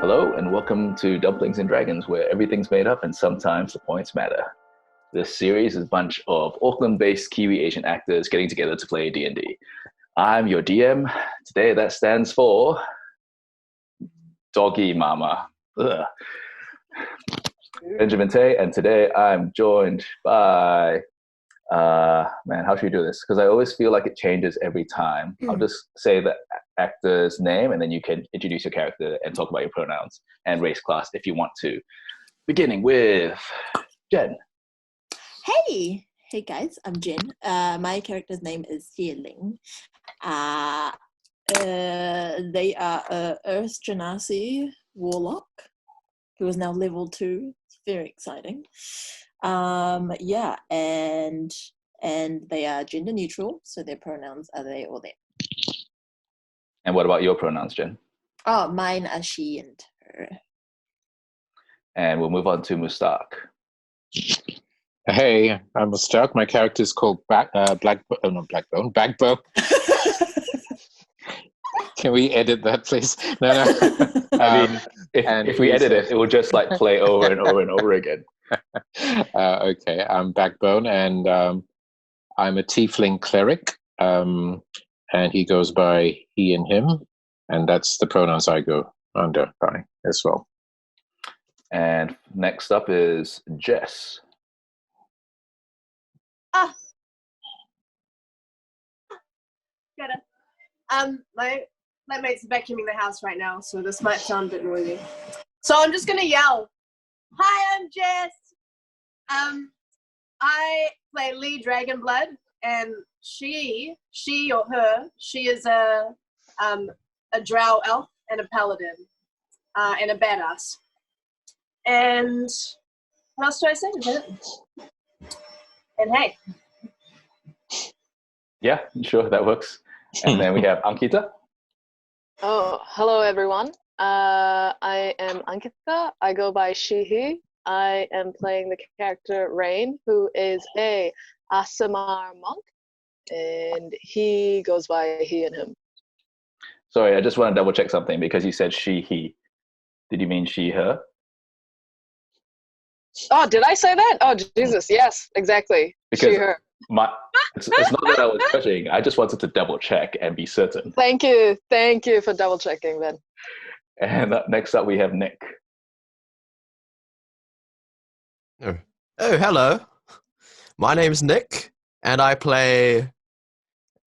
Hello and welcome to Dumplings and Dragons, where everything's made up and sometimes the points matter. This series is a bunch of Auckland-based Kiwi-Asian actors getting together to play D&D. I'm your DM. Today that stands for Doggy Mama. Ugh. Benjamin Tay, and today I'm joined by man, how should we do this? Because I always feel like it changes every time. I'll just say the actor's name, and then you can introduce your character and talk about your pronouns and race class if you want to. Beginning with Jen. Hey guys, I'm Jen. My character's name is Zie Ling. They are a Earth Genasi warlock who is now level 2. It's very exciting. And they are gender neutral, so their pronouns are they or them. And what about your pronouns, Jen? Oh, mine are she and her. And we'll move on to Mustaq. Hey, I'm Mustaq. My character is called Backbone. Can we edit that, please? No. I mean, if we edit it, it will just like play over and over and over again. Okay, I'm Backbone, and I'm a tiefling cleric, and he goes by he and him, and that's the pronouns I go under by as well. And next up is Jess. Get it. My flatmate's vacuuming the house right now, so this might sound a bit noisy. So I'm just gonna yell, "Hi, I'm Jess." I play Lee Dragonblood, and she or her, she is a drow elf and a paladin, and a badass. And what else do I say? Is that it? And hey. Yeah, sure, that works. And then we have Ankita. Oh, hello everyone. I am Ankita. I go by she, he. I am playing the character Rain, who is a Asimar monk, and he goes by he and him. Sorry, I just want to double check something because you said she, he. Did you mean she, her? Oh, did I say that? Oh, Jesus, yes, exactly. Because she, her. It's not that I was judging. I just wanted to double check and be certain. Thank you for double checking then. And next up we have Nick. Oh, hello. My name's Nick, and I play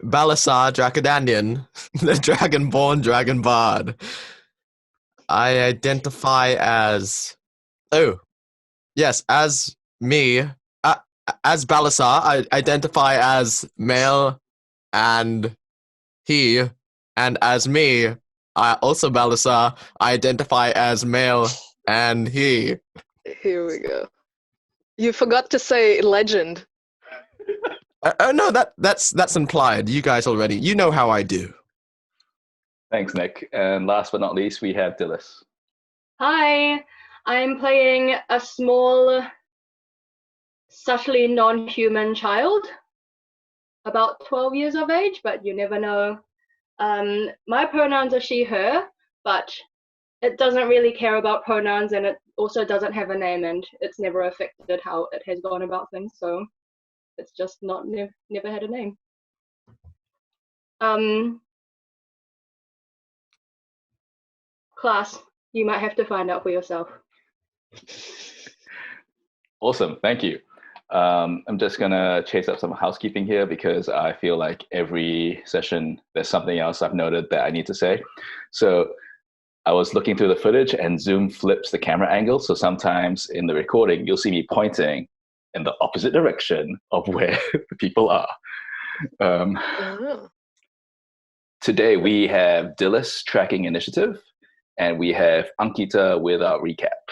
Balasar Dracodanian, the Dragonborn Dragon Bard. I identify as... as me. As Balasar, I identify as male and he, and as me, also Balasar, I identify as male and he. Here we go. You forgot to say legend. No, that's implied. You guys already, you know how I do. Thanks, Nick. And last but not least, we have Dilys. Hi, I'm playing a small, subtly non-human child, about 12 years of age, but you never know. My pronouns are she, her, but it doesn't really care about pronouns, and it also doesn't have a name, and it's never affected how it has gone about things, so it's just never had a name. Class, you might have to find out for yourself. Awesome, thank you. I'm just gonna chase up some housekeeping here because I feel like every session there's something else I've noted that I need to say. So I was looking through the footage and Zoom flips the camera angle. So sometimes in the recording, you'll see me pointing in the opposite direction of where the people are. Today we have Dilys tracking initiative, and we have Ankita with our recap.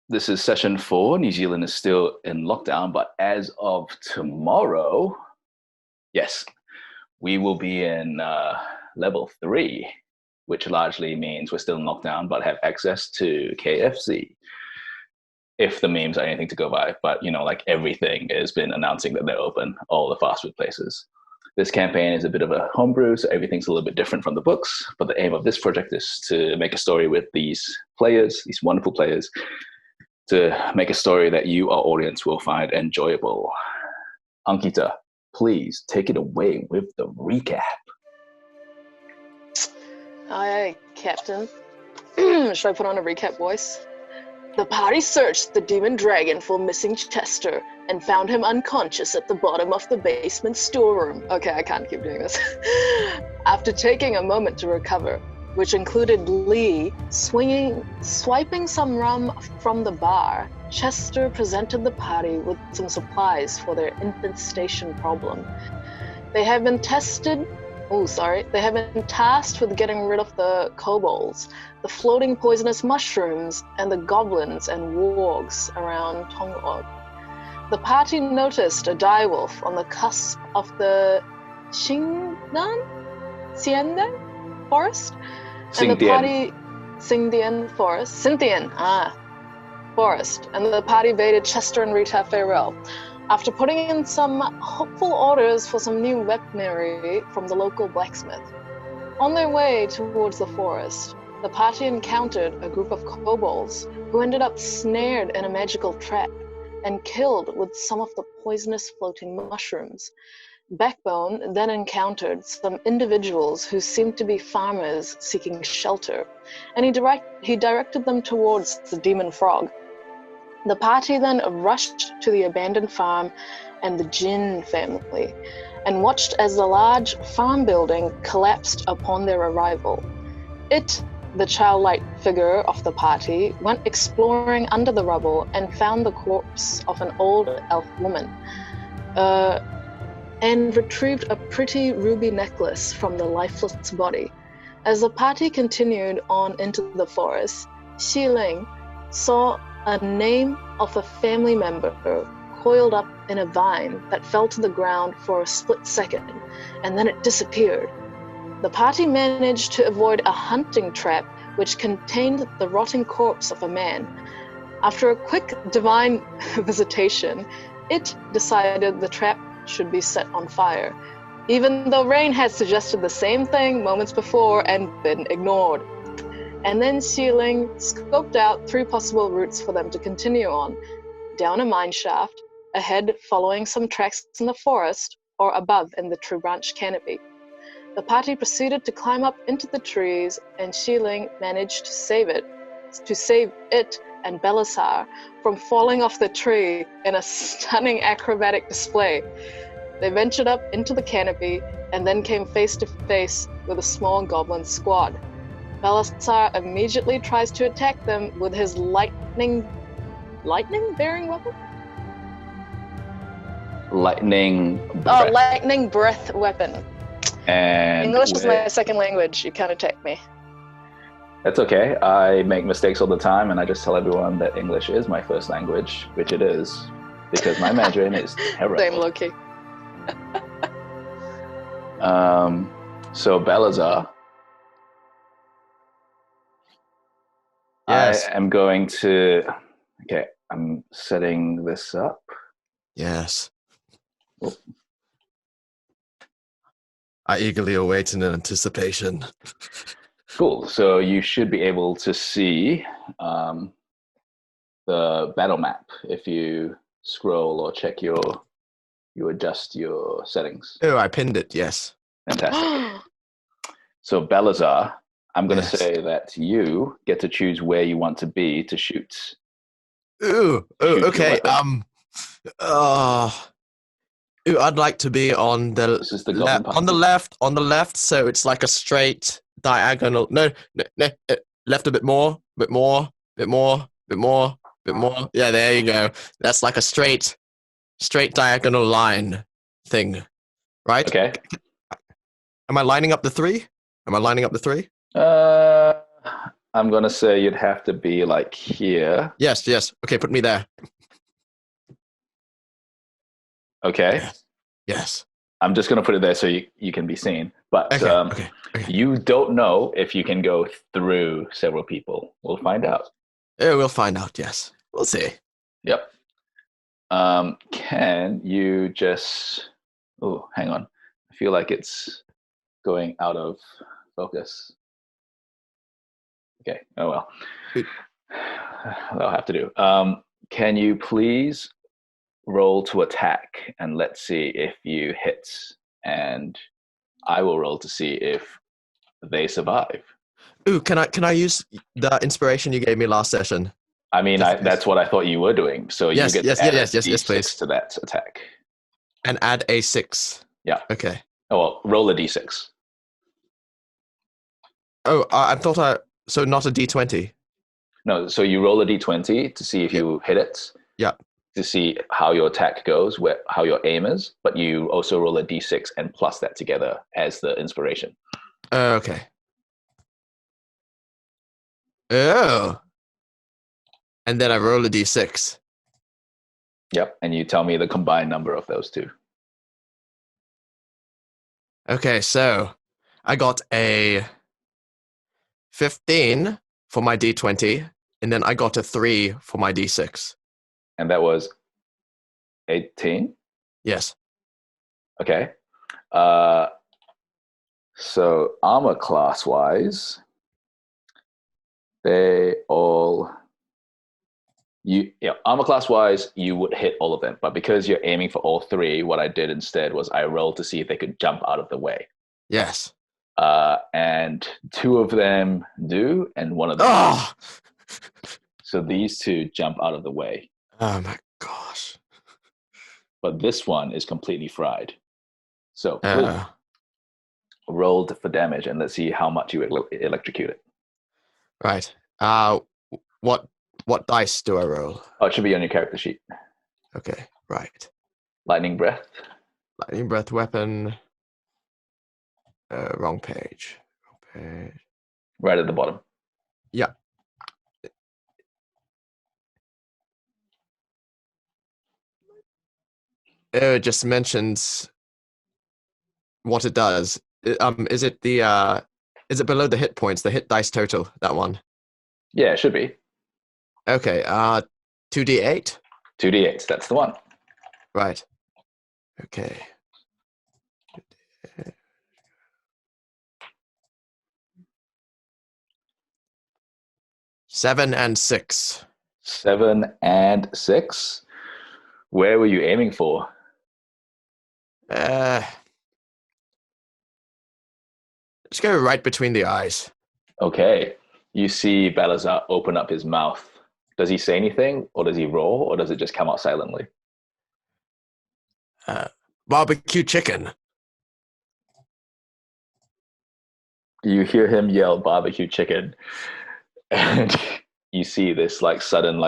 This is session 4. New Zealand is still in lockdown, but as of tomorrow, yes, we will be in level 3, which largely means we're still in lockdown, but have access to KFC. If the memes are anything to go by, but like everything has been announcing that they're open, all the fast food places. This campaign is a bit of a homebrew, so everything's a little bit different from the books. But the aim of this project is to make a story with these players, these wonderful players, to make a story that you, our audience, will find enjoyable. Ankita, please take it away with the recap. Aye, Captain. Should I put on a recap voice? The party searched the demon dragon for missing Chester and found him unconscious at the bottom of the basement storeroom. Okay, I can't keep doing this. After taking a moment to recover, which included Lee swiping some rum from the bar, Chester presented the party with some supplies for their infestation problem. They have been tasked with getting rid of the kobolds, the floating poisonous mushrooms, and the goblins and wargs around Tongod. The party noticed a direwolf on the cusp of the Xingdian forest, and the party forest, and the party bade Chester and Rita farewell. After putting in some hopeful orders for some new weaponry from the local blacksmith. On their way towards the forest, the party encountered a group of kobolds who ended up snared in a magical trap and killed with some of the poisonous floating mushrooms. Backbone then encountered some individuals who seemed to be farmers seeking shelter, and he directed them towards the demon frog. The party then rushed to the abandoned farm and the Jin family, and watched as the large farm building collapsed upon their arrival. It, the childlike figure of the party, went exploring under the rubble and found the corpse of an old elf woman, and retrieved a pretty ruby necklace from the lifeless body. As the party continued on into the forest, Zie Ling saw a name of a family member coiled up in a vine that fell to the ground for a split second, and then it disappeared. The party managed to avoid a hunting trap which contained the rotting corpse of a man. After a quick divine visitation, it decided the trap should be set on fire, even though Rain had suggested the same thing moments before and been ignored. And then Zie Ling scoped out 3 possible routes for them to continue on: down a mine shaft, ahead following some tracks in the forest, or above in the treebranch canopy. The party proceeded to climb up into the trees, and Zie Ling managed to save it and Balasar from falling off the tree in a stunning acrobatic display. They ventured up into the canopy and then came face to face with a small goblin squad. Balasar immediately tries to attack them with his lightning-bearing weapon? Lightning breath. Oh, lightning breath weapon. And English is my second language. You can't attack me. That's okay. I make mistakes all the time, and I just tell everyone that English is my first language, which it is, because my Mandarin is terrible. Same low-key. So Balasar, Yes. I am going to. Okay, I'm setting this up. Yes. I eagerly await in anticipation. Cool. So you should be able to see the battle map if you scroll or check you adjust your settings. Oh, I pinned it. Yes. Fantastic. So Balasar, I'm going to Yes. say that you get to choose where you want to be to shoot. Ooh. Shoot your Okay. weapon. I'd like to be on the This is the goblin on the party. left, so it's like a straight diagonal. No, left a bit more. Yeah, there you go. That's like a straight diagonal line thing, right? Okay. Am I lining up the 3? I'm going to say you'd have to be like here. Yes. Okay, put me there. Okay. Yes. I'm just going to put it there so you can be seen. But Okay. you don't know if you can go through several people. We'll find out. Yeah, we'll find out. Yes, we'll see. Yep. Can you just... Oh, hang on. I feel like it's going out of focus. Okay. Oh well. That'll have to do. Can you please roll to attack, and let's see if you hit, and I will roll to see if they survive. Ooh, can I use the inspiration you gave me last session? I mean, that's what I thought you were doing. So you get to add a D6 please. to that attack. And add a 6. Yeah. Okay. Oh, well, roll a D6. Oh, so not a D20. No, so you roll a D20 to see if you hit it. Yeah. To see how your attack goes, how your aim is, but you also roll a D6 and plus that together as the inspiration. Okay. Oh. And then I roll a D6. Yep, and you tell me the combined number of those two. Okay, so I got a 15 for my D20, and then I got a 3 for my D6. And that was 18? Yes. Okay. So armor class-wise, they all... armor class-wise, you would hit all of them. But because you're aiming for all 3, what I did instead was I rolled to see if they could jump out of the way. Yes. And 2 of them do, and 1 of them Oh! So these 2 jump out of the way. Oh my gosh. But this one is completely fried. So rolled for damage, and let's see how much you electrocute it. Right. What dice do I roll? Oh, it should be on your character sheet. Okay, right. Lightning breath. Lightning breath weapon. Wrong page. Right at the bottom. Yeah. It just mentions what it does. Is it below the hit points, the hit dice total, that one? Yeah, it should be. Okay, 2d8? 2d8, that's the one. Right. Okay. 7 and 6. 7 and 6. Where were you aiming for? Let's go right between the eyes. Okay. You see Balasar open up his mouth. Does he say anything, or does he roar, or does it just come out silently? Barbecue chicken. You hear him yell barbecue chicken, and you see this sudden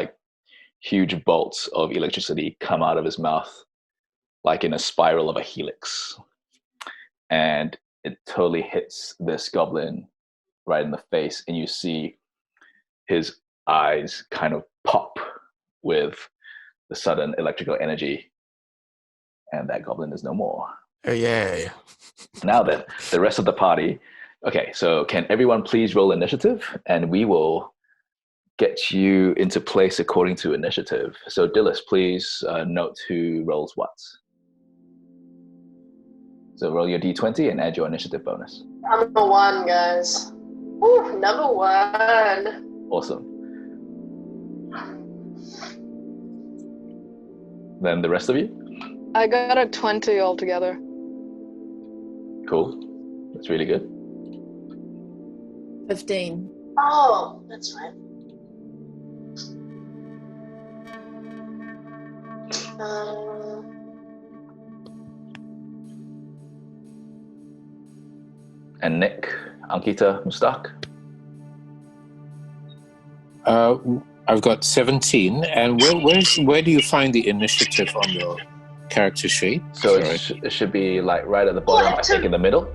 huge bolts of electricity come out of his mouth, like in a spiral of a helix. And it totally hits this goblin right in the face, and you see his eyes kind of pop with the sudden electrical energy, and that goblin is no more. Oh, yay. Now then, the rest of the party. Okay, so can everyone please roll initiative, and we will get you into place according to initiative. So Dilys, please note who rolls what. So roll your d20 and add your initiative bonus. Number 1, guys. Woo, number 1. Awesome. Then the rest of you? I got a 20 altogether. Cool. That's really good. 15. Oh, that's right. And Nick, Ankita, Mustaq? I've got 17. And where do you find the initiative on your character sheet? So it should be right at the bottom, I think in the middle.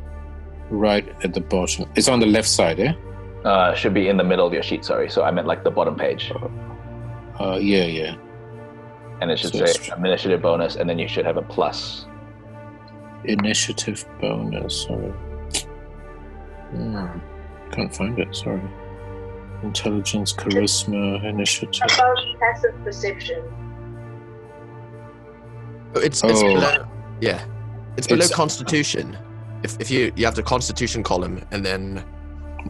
Right at the bottom. It's on the left side, eh? Should be in the middle of your sheet, sorry. So I meant the bottom page. Yeah. And it should say initiative bonus, and then you should have a plus. Initiative bonus, sorry. Can't find it, sorry. Intelligence, charisma, initiative. Above passive perception. It's below. Yeah. It's below Constitution. if you have the Constitution column, and then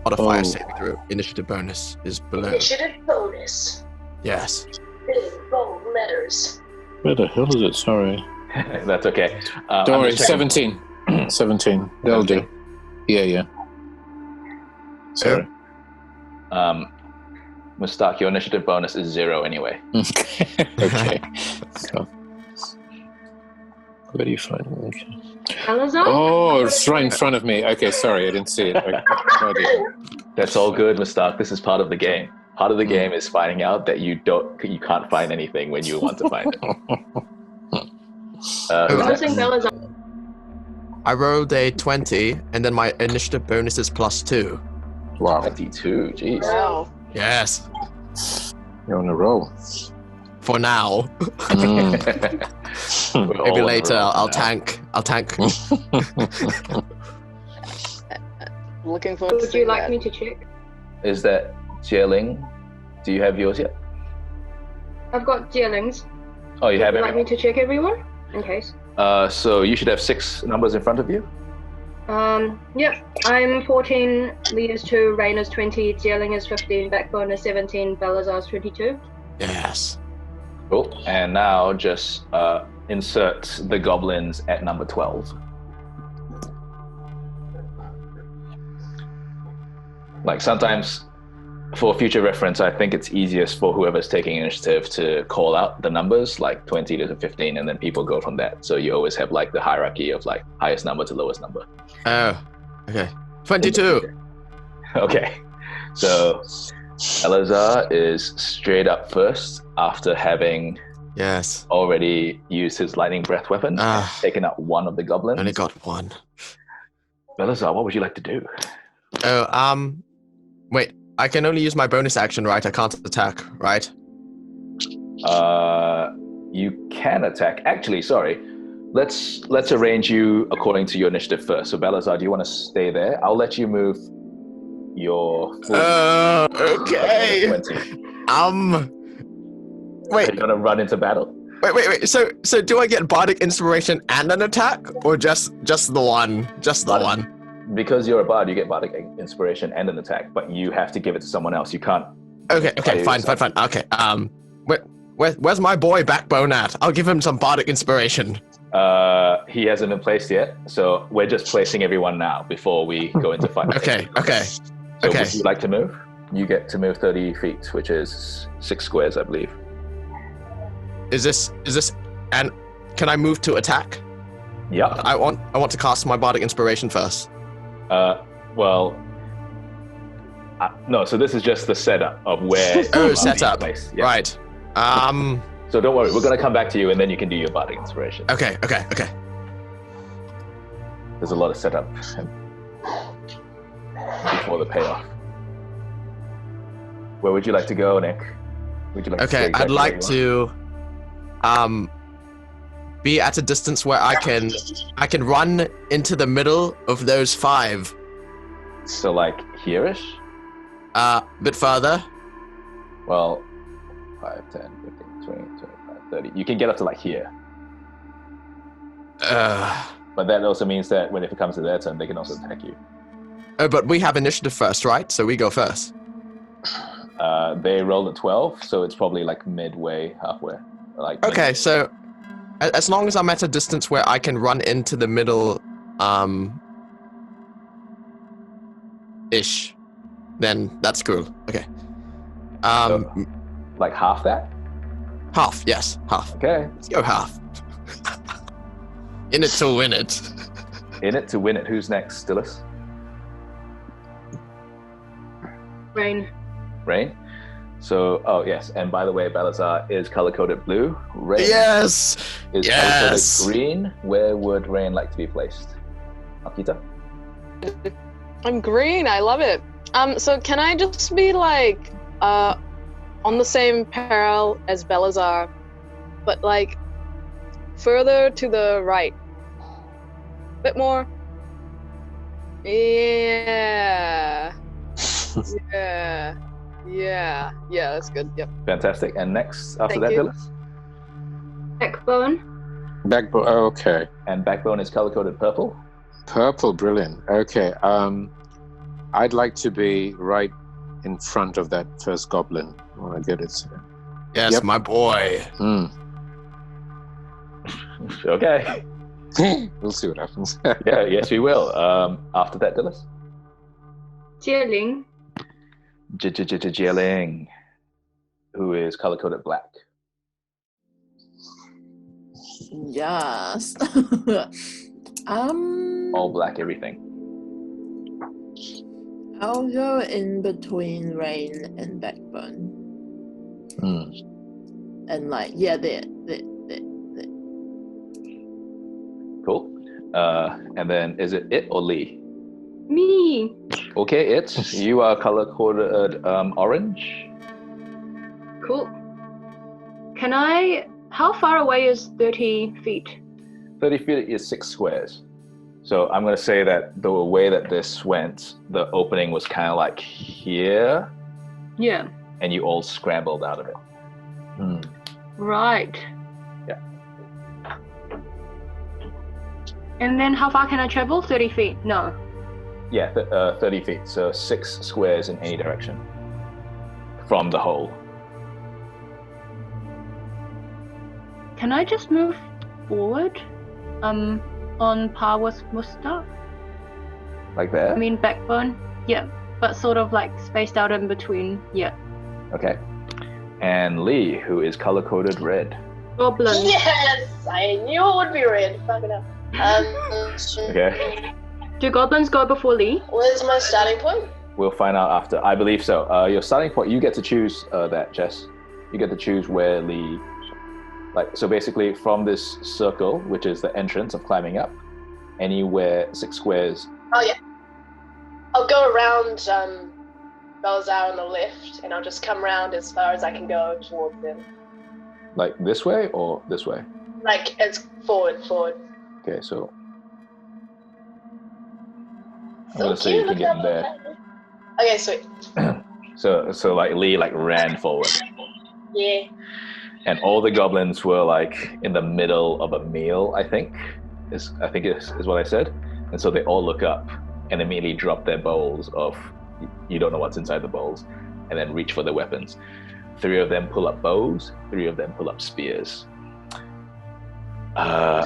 modifier saving throw initiative bonus is below. Initiative bonus. Yes. Big bold letters. Where the hell is it? Sorry. That's okay. Don't worry, 17. 17. That'll do. Yeah. Sorry. Mustaq, your initiative bonus is 0 anyway. Okay. So, where do you find it? Okay. Balasar? Oh, it's right in front of me. Okay, sorry, I didn't see it. Okay. That's all good, Mustaq. This is part of the game. Part of the game is finding out that you can't find anything when you want to find it. Using Balasar. I rolled a 20, and then my initiative bonus is +2. Wow, 22, jeez. Wow. Yes. you're on a roll. For now. Maybe later I'll tank. Looking forward to Would seeing you like that. me to check? Is that Zie Ling? Do you have yours yet? I've got Dilys. Oh, you have Would you like me it. to check everyone? In case. So you should have 6 numbers in front of you. Yep. I'm 14, Lee is 2, Rain is 20, Zie Ling is 15, Backbone is 17, Balasar is 22. Yes. Cool. And now just insert the goblins at number 12. Like sometimes, for future reference, I think it's easiest for whoever's taking initiative to call out the numbers, like 20 to 15, and then people go from that. So you always have like the hierarchy of like highest number to lowest number. Oh, okay. 22. Okay. So Balasar is straight up first after having Yes. already used his lightning breath weapon, taken out one of the goblins. Only got one. Balasar, what would you like to do? Oh, wait. I can only use my bonus action, right? I can't attack, right? You can attack. Actually, sorry. Let's arrange you according to your initiative first. So Balasar, do you want to stay there? I'll let you move your full okay. 20. Wait. Are you gonna run into battle? Wait. So do I get bardic inspiration and an attack, or just the one? Just the one. Because you're a bard, you get bardic inspiration and an attack, but you have to give it to someone else. You can't. Okay. Fine. Okay. Where's my boy Backbone at? I'll give him some bardic inspiration. He hasn't been placed yet, so we're just placing everyone now before we go into fight. Okay. So would you like to move? You get to move 30 feet, which is 6 squares, I believe. Is this and can I move to attack? Yeah. I want to cast my bardic inspiration first. No. So this is just the setup of where. Setup. Placed. Yeah. Right. So don't worry, we're gonna come back to you, and then you can do your bardic inspiration. Okay. There's a lot of setup before the payoff. Where would you like to go, Nick? Would you like? Okay, to I'd like to, be at a distance where I can run into the middle of those 5. So like here-ish? Bit further. Well, 5, 10, 15, 20, 25, 30. You can get up to like here. But that also means that when it comes to their turn, they can also attack you. Oh, but we have initiative first, right? So we go first. They rolled a 12, so it's probably like midway, halfway. Like Okay, so as long as I'm at a distance where I can run into the middle, ish, then that's cool. Okay. So, like half that? Half, yes, half. Okay. Let's go half. In it to win it. In it to win it. Who's next, Dilys? Rain. Rain? So, oh yes, and by the way, Balasar is color-coded blue. Rain Yes! is Yes! color-coded green. Where would Rain like to be placed? Ankita? I'm green. I love it. So can I just be like, on the same parallel as Balasar, but like further to the right? Bit more. Yeah. Yeah, that's good. Yep. Fantastic. And next, after Thank that, you. Dilys? Backbone. Backbone. Oh, okay. And Backbone is color-coded purple. Purple, brilliant. Okay. I'd like to be right in front of that first goblin. When I get it. Yes, Yep. my boy. Okay. We'll see what happens. Yeah, yes, we will. After that, Dilys? Zie Ling. Zie Ling, who is color-coded black. Yes. All black, everything. I'll go in between Rain and Backbone. And like, yeah, there. Cool. And then is it or Lee? Me. Okay, you are color-coded orange. Cool. Can I... How far away is 30 feet? 30 feet is 6 squares. So I'm going to say that the way that this went, the opening was kind of like here. Yeah. And you all scrambled out of it. Right. Yeah. And then how far can I travel? 30 feet? No. Yeah, 30 feet. So 6 squares in any direction from the hole. Can I just move forward? On par with Mustaq? Like there? I mean, Backbone? Yeah, but sort of like spaced out in between. Yeah. Okay. And Lee, who is color-coded red. Goblin. Yes, I knew it would be red. Fuck it up. Okay. Do goblins go before Lee? Where's my starting point? We'll find out after. I believe so. Your starting point, you get to choose that, Jess. You get to choose where Lee... so basically from this circle, which is the entrance of climbing up, anywhere 6 squares. Oh yeah. I'll go around Balasar on the left, and I'll just come round as far as I can go towards them. Like this way or this way? Like as forward. Okay, so I'm gonna say you can get in there. Okay, sweet. So like Lee ran forward. Yeah. And all the goblins were like in the middle of a meal, I think is what I said. And so they all look up and immediately drop their bowls of, you don't know what's inside the bowls, and then reach for their weapons. 3 of them pull up bows, 3 of them pull up spears. Do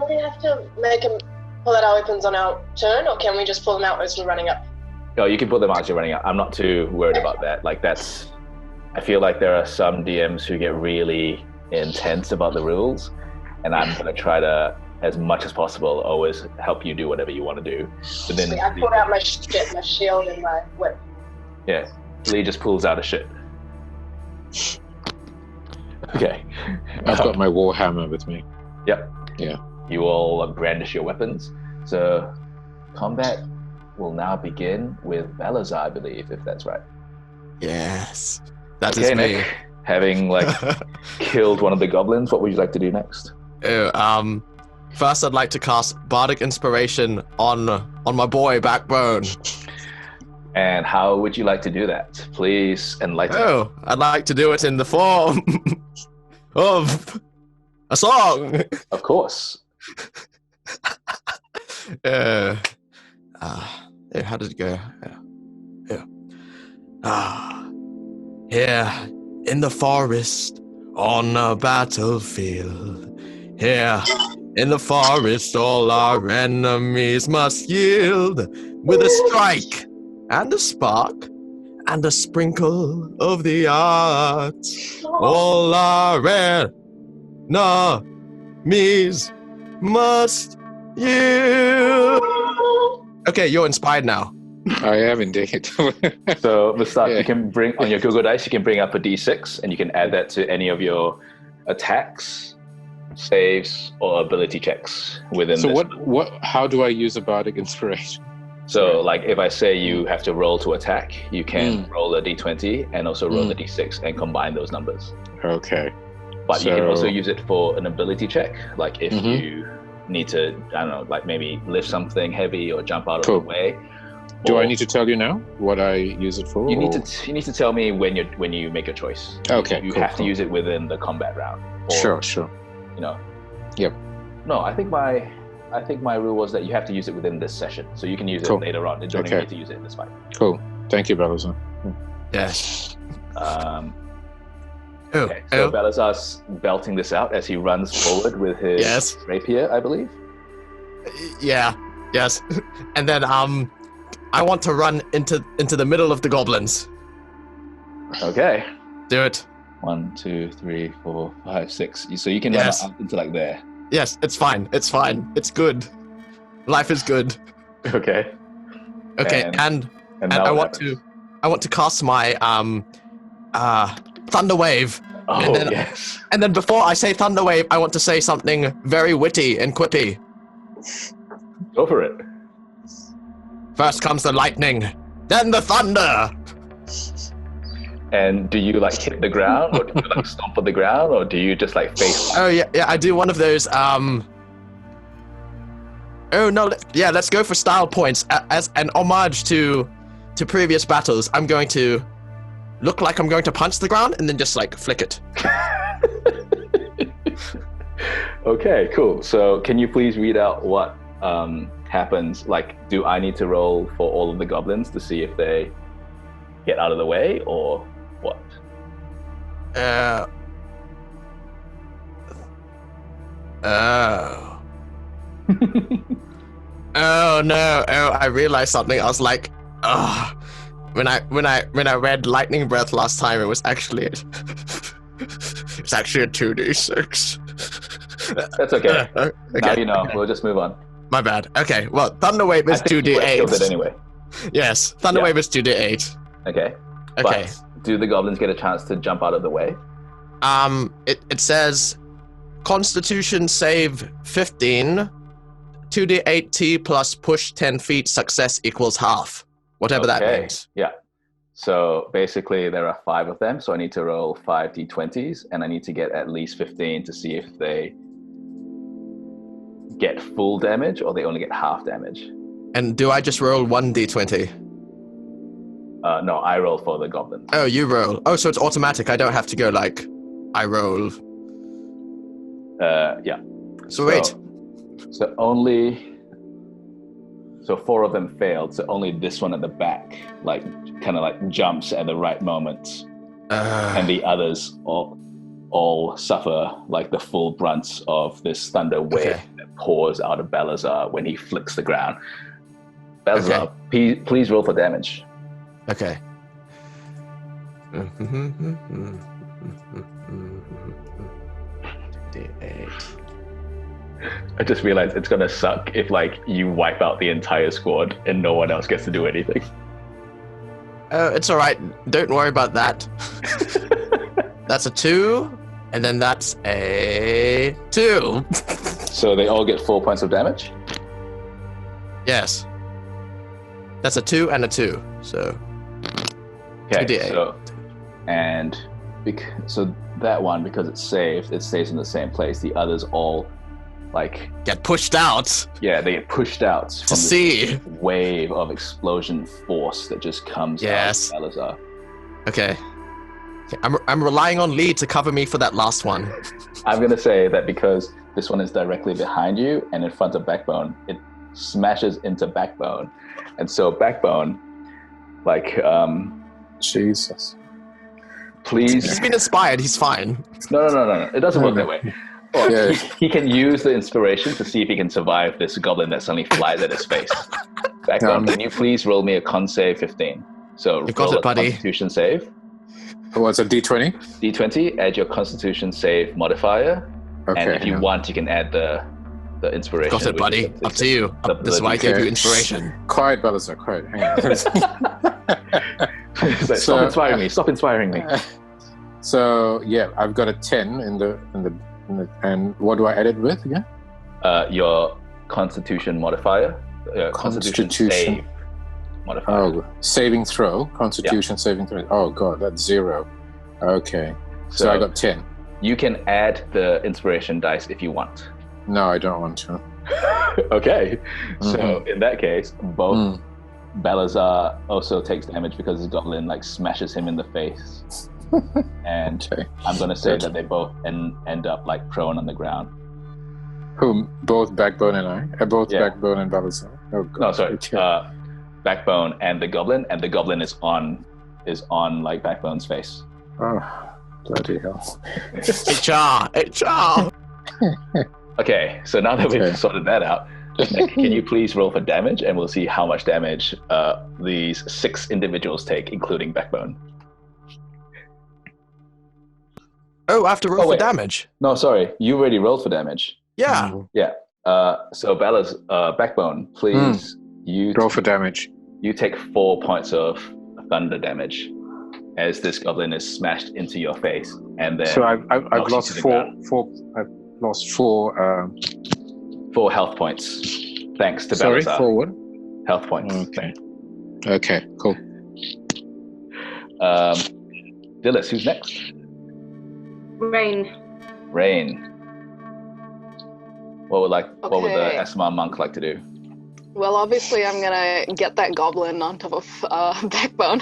we have to make them pull out our weapons on our turn, or can we just pull them out as we're running up? No, you can pull them out as you're running up. I'm not too worried about that. I feel like there are some DMs who get really intense about the rules, and I'm going to try to, as much as possible, always help you do whatever you want to do. But then I pulled out my shield and my whip. Yeah, Lee just pulls out a shit. Okay. I've got my warhammer with me. Yep. Yeah. You all brandish your weapons. So combat will now begin with Balasar, I believe, if that's right. Yes. That is me. Nick, having killed one of the goblins, what would you like to do next? First I'd like to cast Bardic Inspiration on my boy Backbone. And how would you like to do that? Please enlighten me. I'd like to do it in the form of a song. Of course. How did it go? Here in the forest, on a battlefield. Here in the forest, all our enemies must yield. With a strike and a spark and a sprinkle of the arts, all our enemies must yield. Okay, you're inspired now. I am indeed. So, Mustaq, you can bring on your Google Dice, you can bring up a D6, and you can add that to any of your attacks, saves, or ability checks within So this. how do I use a Bardic Inspiration? So, if I say you have to roll to attack, you can roll a D20 and also roll a D6 and combine those numbers. Okay. But you can also use it for an ability check, like if you need to, I don't know, maybe lift something heavy or jump out of the way. Do I need to tell you now what I use it for? You need to tell me when you make a choice. Okay. You have to use it within the combat round. Sure. You know. Yep. No, I think my I think my rule was that you have to use it within this session, so you can use it later on. You don't even need to use it in this fight. Cool. Thank you, Balasar. Yes. Okay, so Balasar's belting this out as he runs forward with his rapier, I believe. Yeah. Yes. And then I want to run into the middle of the goblins. Okay. Do it. 1, 2, 3, 4, 5, 6. So you can run up into like there. Yes, it's fine. It's fine. It's good. Life is good. Okay. Okay, and I want to cast my Thunder Wave. Oh, and then, yes. And then before I say Thunder Wave, I want to say something very witty and quippy. Go for it. First comes the lightning, then the thunder. And do you like hit the ground, or do you like stomp on the ground, or do you just like face? Oh yeah, I do one of those. Oh no, let's go for style points as an homage to previous battles. I'm going to look like I'm going to punch the ground and then just like flick it. Okay, cool. So can you please read out what happens? Like, do I need to roll for all of the goblins to see if they get out of the way, or what? Oh no! Oh, I realized something. I was like, when I read lightning breath last time, it was actually it's actually a 2d6. That's okay. Okay. Now you know. We'll just move on. My bad. Okay. Well, thunder wave is 2d8. Killed it anyway. Yes, thunder wave is 2d8. Okay. Okay. But do the goblins get a chance to jump out of the way? It says Constitution save 15, 2d8t plus push 10 feet, success equals half. Whatever that means. Yeah. So basically there are 5 of them, so I need to roll 5 d20s, and I need to get at least 15 to see if they get full damage or they only get half damage. And do I just roll 1d20? No, I roll for the goblins. Oh, you roll. Oh, so it's automatic. I don't have to go like, I roll. Yeah. Sweet. So 4 of them failed, so only this one at the back, like, kind of like jumps at the right moment. And the others all suffer like the full brunt of this thunder wave that pours out of Balasar when he flicks the ground. Balasar, please roll for damage. Okay. I just realized it's gonna suck if like you wipe out the entire squad and no one else gets to do anything. It's all right. Don't worry about that. That's a 2, and then that's a 2. So they all get 4 points of damage? Yes. That's a 2 and a 2. So. Okay. 2d8. So that one, because it's saved, it stays in the same place. The others all like get pushed out. Yeah, they get pushed out to see wave of explosion force that just comes out of Balasar. Okay. I'm relying on Lee to cover me for that last one. I'm gonna say that because this one is directly behind you and in front of Backbone, it smashes into Backbone, and so Backbone, like, Jesus. Please. He's been inspired. He's fine. No. It doesn't work that way. Or he can use the inspiration to see if he can survive this goblin that suddenly flies at his face. Backbone, can you please roll me a con save 15? So you've got it, buddy. Constitution save. What's a d20? D20. Add your Constitution save modifier. Okay. And if you want, you can add the inspiration. Got it, buddy. Up to you. This is why I gave you inspiration. Quiet, Balasar. Quiet. Hang on. Stop inspiring me. Stop inspiring me. So yeah, I've got a 10 in the and what do I add it with again? Your Constitution modifier. Constitution save modifier. Oh, saving throw. Constitution saving throw. Oh god, that's 0. Okay. So I got 10. You can add the inspiration dice if you want. No, I don't want to. Okay. So in that case, both Balasar also takes damage because his goblin like smashes him in the face. And I'm going to say that they both end up like prone on the ground. Whom? Both Backbone and I? Both Yeah. Backbone and Balasar? Oh, God. No, sorry. Okay. Backbone and the goblin is on like Backbone's face. Oh, bloody hell. HR. Okay, so now that Okay. we've sorted that out, Nick, can you please roll for damage, and we'll see how much damage these 6 individuals take, including Backbone. Oh, I have to roll for wait. damage. No, sorry, you already rolled for damage. Yeah. Yeah. So Bella's Backbone, please. You Roll for damage. You take 4 points of thunder damage as this goblin is smashed into your face, and then So I've knocks you lost to the four. ground. I've lost 4. 4 health points, thanks to Sorry, Balasar. 4 what? Health points. Okay. Okay. Cool. Dilys, who's next? Rain. Rain. What would the Okay. SMR monk like to do? Well, obviously, I'm gonna get that goblin on top of Backbone.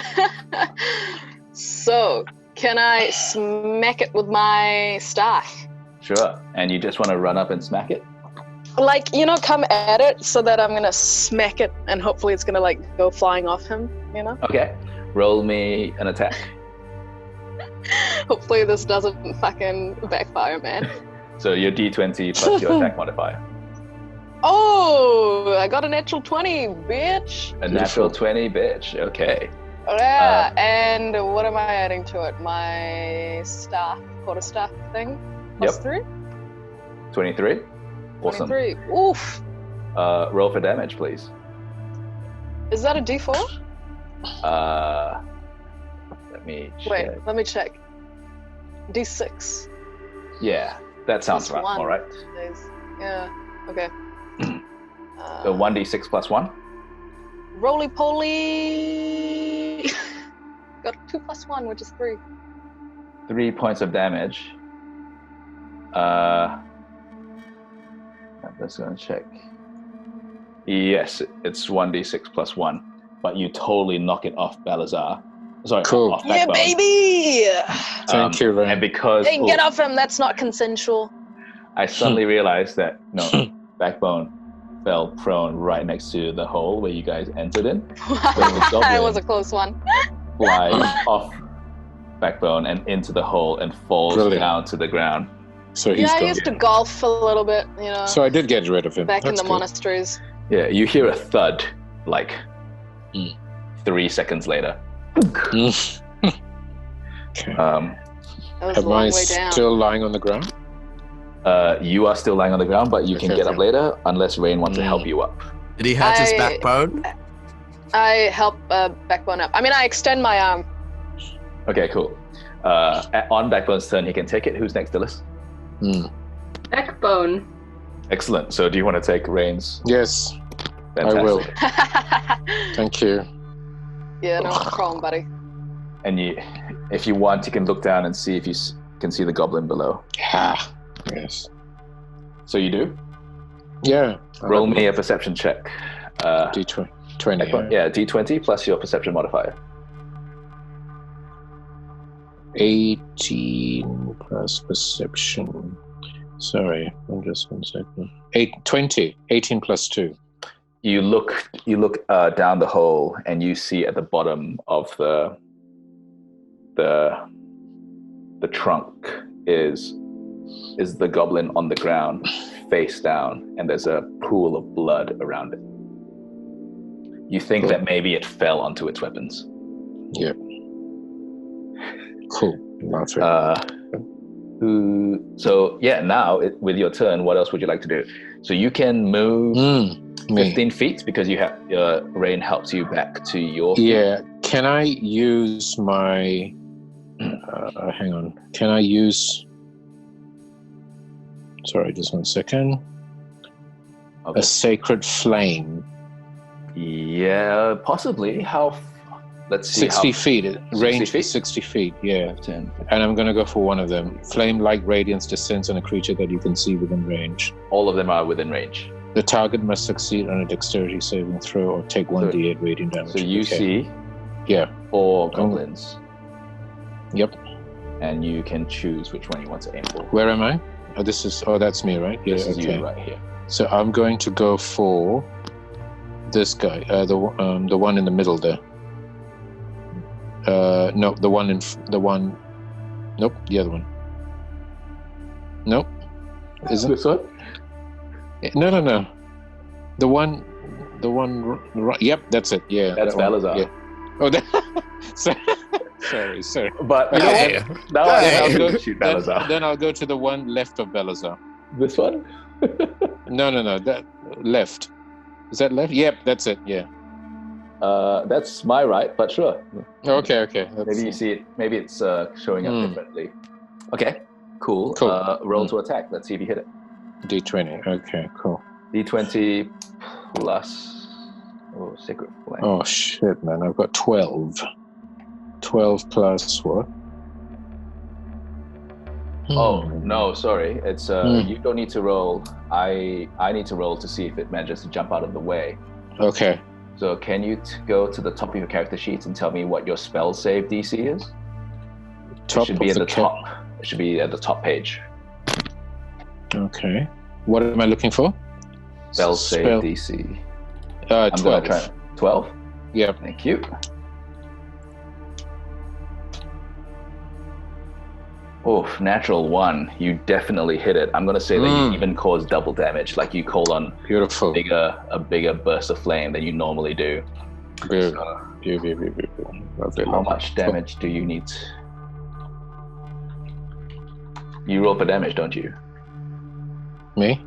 So, can I smack it with my staff? Sure. And you just want to run up and smack it? Like, come at it so that I'm gonna smack it and hopefully it's gonna, like, go flying off him, Okay. Roll me an attack. Hopefully this doesn't fucking backfire, man. So your D20 plus your attack modifier. Oh, I got a natural 20, bitch. A natural 20, bitch. Okay. Yeah, and what am I adding to it? My staff, quarterstaff thing? Plus 3? 23. Awesome. 23. Oof. Roll for damage, please. Is that a D4? Let me check. Wait, let me check. D6. Yeah, that sounds Plus right. 1. All right. Yeah, okay. So 1d6 plus 1. Roly-poly. Got 2 plus 1, which is 3. 3 points of damage. I'm just going to check. Yes, it's 1d6 plus 1. But you totally knock it off Balasar. Sorry, Cool. off Yeah, Backbone. baby! Thank you, Rain. And because Hey, get off him, that's not consensual. I suddenly realized that Backbone fell prone right next to the hole where you guys entered in. That was a close one. Flies off Backbone and into the hole and falls Brilliant. down to the ground. So he's Yeah, I gone. used to golf a little bit, So I did get rid of him. back in That's the good. monasteries. Yeah, you hear a thud like Mm. 3 seconds later. Okay. That was a Am long I way down. still lying on the ground? You are still lying on the ground, but you can Okay, get up okay. later unless Rain wants to help you up. Did he hurt his I- backbone? I help Backbone up. I mean, I extend my arm. Okay, cool. On Backbone's turn, he can take it. Who's next, Dilys? Backbone. Excellent. So do you want to take Rain's? Yes, Fantastic. I will. Thank you. Yeah, no problem, buddy. And if you want, you can look down and see if you can see the goblin below. Ah, yes. So you do? Yeah. Roll me a perception check. D20. 20. Yeah, D20 plus your perception modifier. 18 plus perception. Sorry, just 1 second. 20. 18 plus 2. You look down the hole and you see at the bottom of the trunk is the goblin on the ground, face down, and there's a pool of blood around it. You think Cool. that maybe it fell onto its weapons. Yeah. Cool. Laughing. So yeah, now with your turn, what else would you like to do? So you can move Me. 15 feet because you have Rain helps you back to your feet. Yeah. Can I use my... hang on. Can I use... Sorry, just 1 second. Okay. A sacred flame. Yeah, possibly. Let's see. 60 feet. 60 Range feet? 60 feet, yeah. 10. And I'm going to go for one of them. Flame-like radiance descends on a creature that you can see within range. All of them are within range. The target must succeed on a dexterity saving throw or take 1d8 radiant damage. So you Okay. see Yeah. 4 goblins, Yep. and you can choose which one you want to aim for. Where am I? That's me, right? Yeah, This is okay. you right here. So I'm going to go for this guy, the one in the middle there. No, the one. Nope, the other one. Nope. Is it This one? No. The one. Right. Yep, that's it. Yeah, That's that one. Balasar. Yeah. Oh, sorry. But you Hey. know what? Now I'll go shoot Balasar. Then I'll go to the one left of Balasar. This one? No. That left. Is that left? Yep, that's it. Yeah. That's my right, but sure. Okay. Maybe you see it. Maybe it's showing up differently. Okay, cool. Cool. Roll to attack. Let's see if you hit it. D20. Okay, cool. D20 plus. Oh, Sacred Flame. Oh shit, man! I've got 12. 12 plus what? Oh no, sorry. It's you don't need to roll. I need to roll to see if it manages to jump out of the way. Okay. So can you go to the top of your character sheet and tell me what your spell save DC is? It should be at the top. It should be at the top page. Okay. What am I looking for? Spell save DC. 12. Gonna try 12? Yeah. Thank you. Oh, natural 1. You definitely hit it. I'm gonna say that you even cause double damage. Like you call on Beautiful. a bigger burst of flame than you normally do. Beautiful. How much damage do you need? You roll for damage, don't you? Me?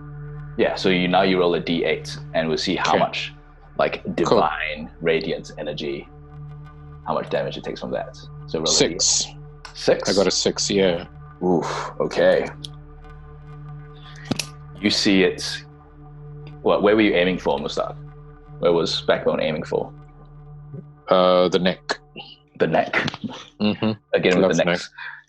Yeah, so now you roll a d8 and we'll see how much divine radiant energy, how much damage it takes from that. So roll 6. a d8. 6? I got a 6, yeah. Oof, okay. You see it. Where were you aiming for, Mustaq? Where was Backbone aiming for? The neck. The neck. Mm-hmm. Again with the neck.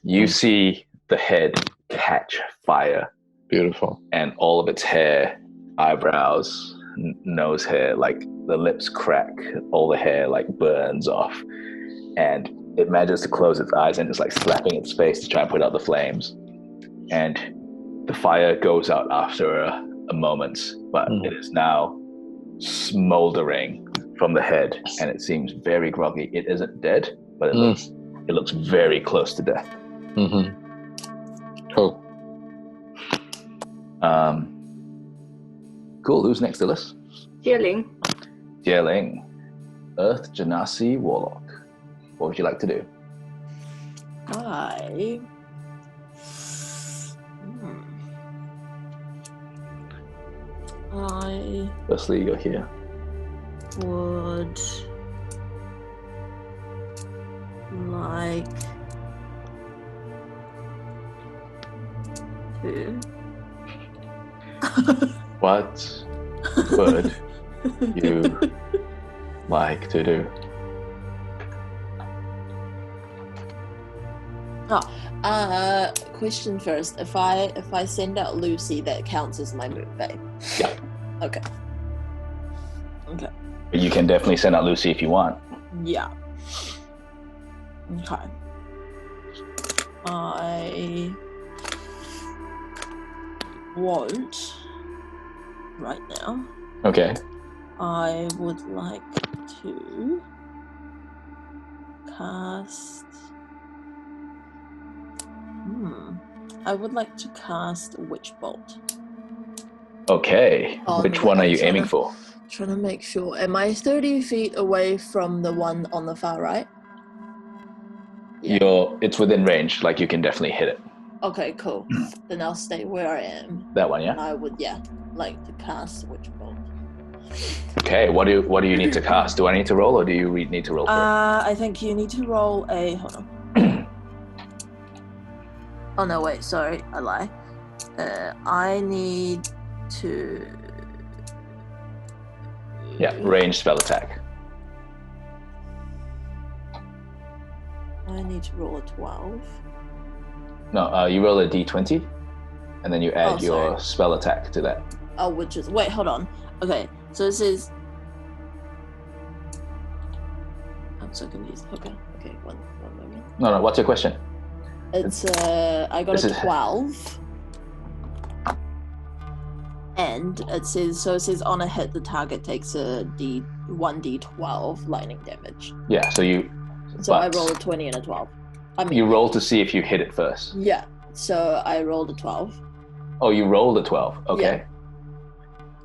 You see the head catch fire. Beautiful. And all of its hair, eyebrows, nose hair, the lips crack, all the hair burns off. And it manages to close its eyes and is slapping its face to try and put out the flames. And the fire goes out after a moment, but it is now smoldering from the head and it seems very groggy. It isn't dead, but it looks very close to death. Cool. Cool. Who's next, Dilys? Zie Ling. Zie Ling, Earth Genasi Warlock. What would you like to do? Firstly, you're here. Would like to. What would you like to do? Question first. If I send out Lucy, that counts as my move, eh? Yeah. Okay. You can definitely send out Lucy if you want. Yeah. Okay. I won't right now. Okay. I would like to cast. I would like to cast Witch Bolt. Okay. Which one are you aiming for? Trying to make sure. Am I 30 feet away from the one on the far right? Yeah. It's within range. You can definitely hit it. Okay, cool. Then I'll stay where I am. That one, yeah. I would, like to cast Witch Bolt. Okay. What do you need to cast? Do I need to roll, or do you need to roll for it? I think you need to roll a. Hold on. Oh no! Wait, sorry, I lie. I need to. Yeah, ranged spell attack. I need to roll a 12. No, you roll a d20, and then you add your spell attack to that. Oh, which is wait, hold on. Okay, so this is. I'm so confused. Okay, one moment. No. What's your question? It's I got a 12. and it says on a hit the target takes a 1d12 lightning damage. Yeah, so I roll a 20 and a 12. You roll to see if you hit it first. Yeah, so I rolled a 12. Oh, you rolled a 12. Okay.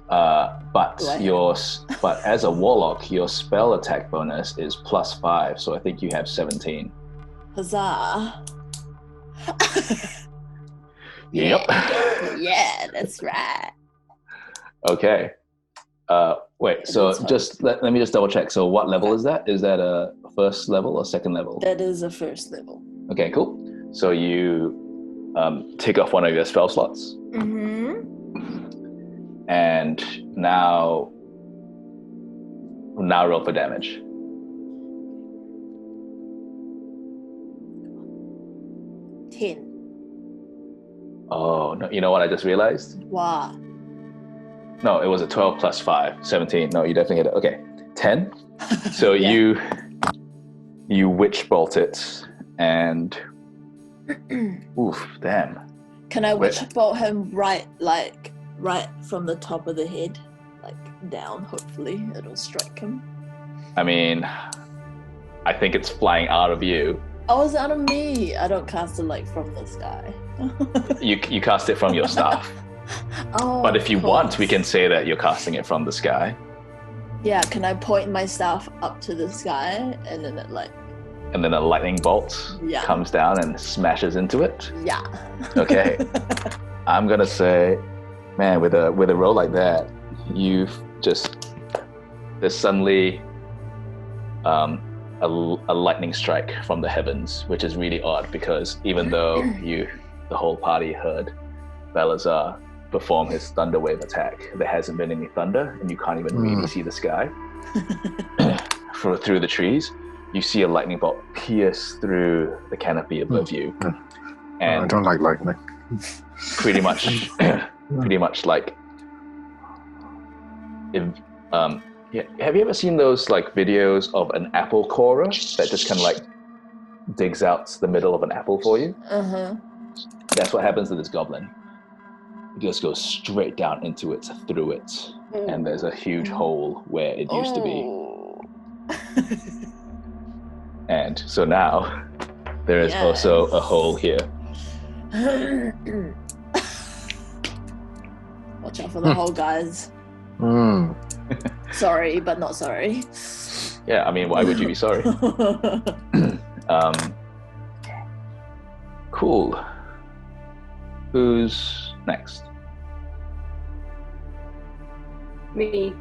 But as a warlock, your spell attack bonus is +5, so I think you have 17. Huzzah! Yep. Yeah, that's right. Okay. Wait. So let me just double check. So what level is that? Is that a first level or second level? That is a first level. Okay. Cool. So you take off one of your spell slots. Mm-hmm. And now roll for damage. $10. Oh no! You know what I just realized? Wow. No, it was a 12 plus 5, 17. No, you definitely hit it. Okay, 10. So you witch bolt it, and oof, damn. Can I witch bolt him right from the top of the head, like down? Hopefully, it'll strike him. I mean, I think it's flying out of you. Oh, it's out of me. I don't cast it from the sky. You cast it from your staff. Oh, but if you want, we can say that you're casting it from the sky. Yeah, can I point my staff up to the sky and then and then a lightning bolt comes down and smashes into it? Yeah. Okay. I'm gonna say, man, with a roll like that, there's suddenly a lightning strike from the heavens, which is really odd because even though the whole party heard Balasar perform his thunder wave attack, there hasn't been any thunder and you can't even really see the sky. Through the trees, you see a lightning bolt pierce through the canopy above you. And I don't like lightning. pretty much like have you ever seen those videos of an apple corer that just kind of digs out the middle of an apple for you? That's what happens to this goblin. It just goes straight down into it, through it, and there's a huge hole where it used to be. And so now there is also a hole here. Watch out for the hole, guys. Sorry, but not sorry. Yeah, I mean, why would you be sorry? Cool. Who's next? Me.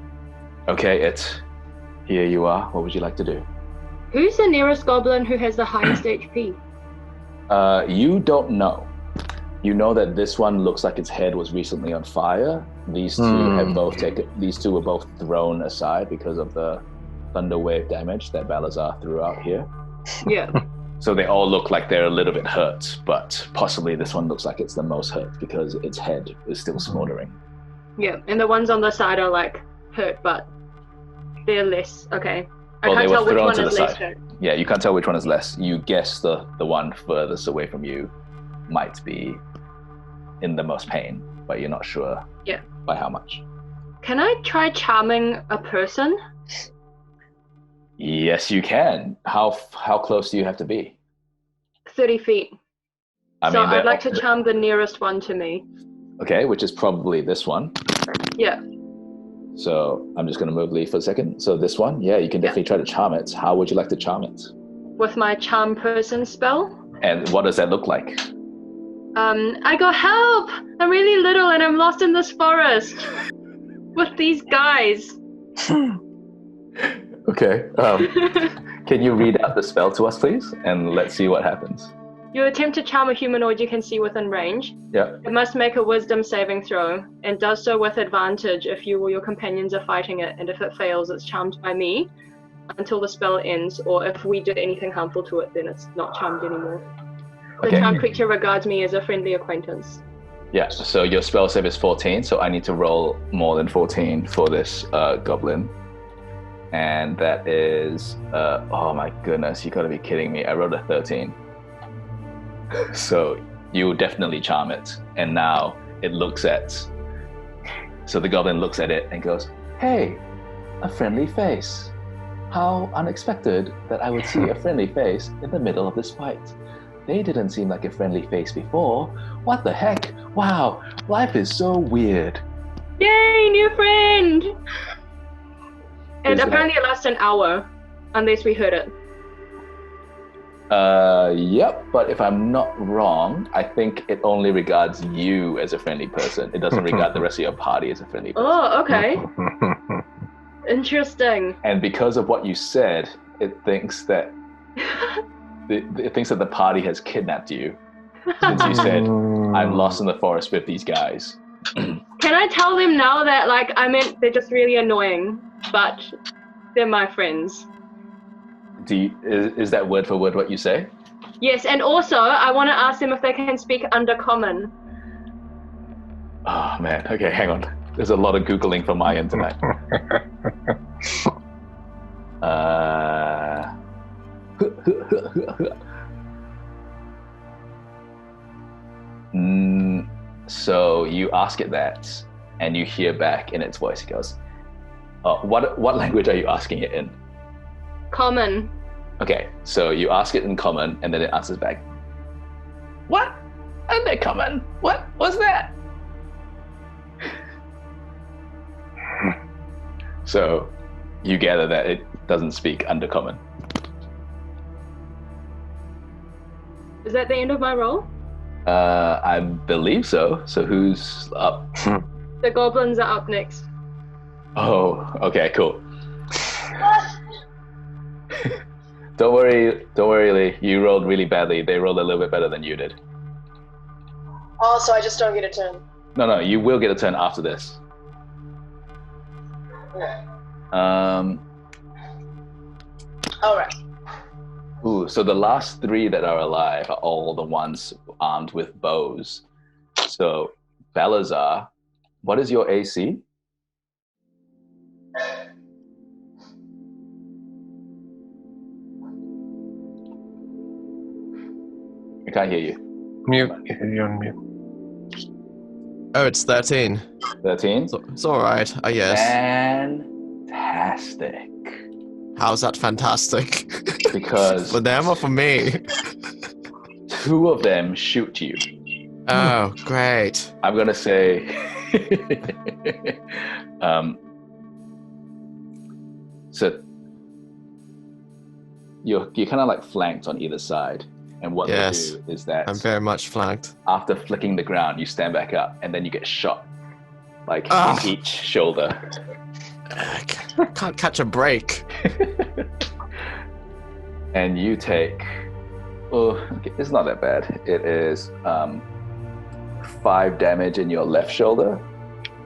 Okay, here you are. What would you like to do? Who's the nearest goblin who has the highest HP? You don't know. You know that this one looks like its head was recently on fire. These two were both thrown aside because of the thunder wave damage that Balasar threw out here. Yeah. So they all look like they're a little bit hurt, but possibly this one looks like it's the most hurt because its head is still smoldering. Yeah, and the ones on the side are hurt, but they're less. Okay. I Well, can't they tell were which thrown one to is the less side. hurt. Yeah, you can't tell which one is less. You guess the one furthest away from you might be in the most pain, but you're not sure by how much. Can I try charming a person? Yes, you can. How close do you have to be? 30 feet. I So mean, I'd like to charm the nearest one to me. Okay, which is probably this one. Yeah. So I'm just going to move Lee for a second. So this one, you can definitely try to charm it. How would you like to charm it? With my charm person spell. And what does that look like? I go, help! I'm really little and I'm lost in this forest with these guys. Okay. Can you read out the spell to us, please? And let's see what happens. You attempt to charm a humanoid you can see within range. Yeah. It must make a wisdom saving throw, and does so with advantage if you or your companions are fighting it, and if it fails, it's charmed by me until the spell ends, or if we did anything harmful to it, then it's not charmed anymore. The charmed creature regards me as a friendly acquaintance. Yeah, so your spell save is 14, so I need to roll more than 14 for this goblin. And that is, oh my goodness, you gotta be kidding me. I rolled a 13. So you definitely charm it. And now it looks at So the goblin looks at it and goes, "Hey, a friendly face. How unexpected that I would see a friendly face in the middle of this fight. They didn't seem like a friendly face before. What the heck? Wow, life is so weird." Yay, new friend! And Is that- apparently it lasts an hour, unless we heard it. Yep, but if I'm not wrong, I think it only regards you as a friendly person. It doesn't regard the rest of your party as a friendly person. Oh, okay. Interesting. And because of what you said, it thinks that it thinks that the party has kidnapped you. Since you said, "I'm lost in the forest with these guys." Can I tell them now that, like, I meant they're just really annoying, but they're my friends? Is that word for word what you say? Yes, and also I want to ask them if they can speak Undercommon. Oh man, okay, hang on. There's a lot of Googling from my end tonight. So you ask it that, and you hear back in its voice. It goes, what language are you asking it in? Common. Okay, so you ask it in common, and then it answers back, "What? Undercommon? What was that?" So you gather that it doesn't speak Undercommon. Is that the end of my role? I believe so. So who's up? The goblins are up next. Oh, okay, cool. Don't worry, Lee. You rolled really badly. They rolled a little bit better than you did. Oh, so I just don't get a turn. No, you will get a turn after this. All right. Ooh, so the last three that are alive are all the ones armed with bows. So, Balasar, what is your AC? I can't hear you. Mute. You're on mute. Oh, it's 13. 13? It's all right, I guess. Fantastic. How's that fantastic? Because For them or for me? two of them shoot you. Oh, great. I'm going to say... so you're kind of like flanked on either side. And what Yes. they do is that I'm very much flanked. after flicking the ground, you stand back up and then you get shot. Like Ah. in each shoulder. I can't catch a break. And you take... Oh, okay, it's not that bad. It is 5 damage in your left shoulder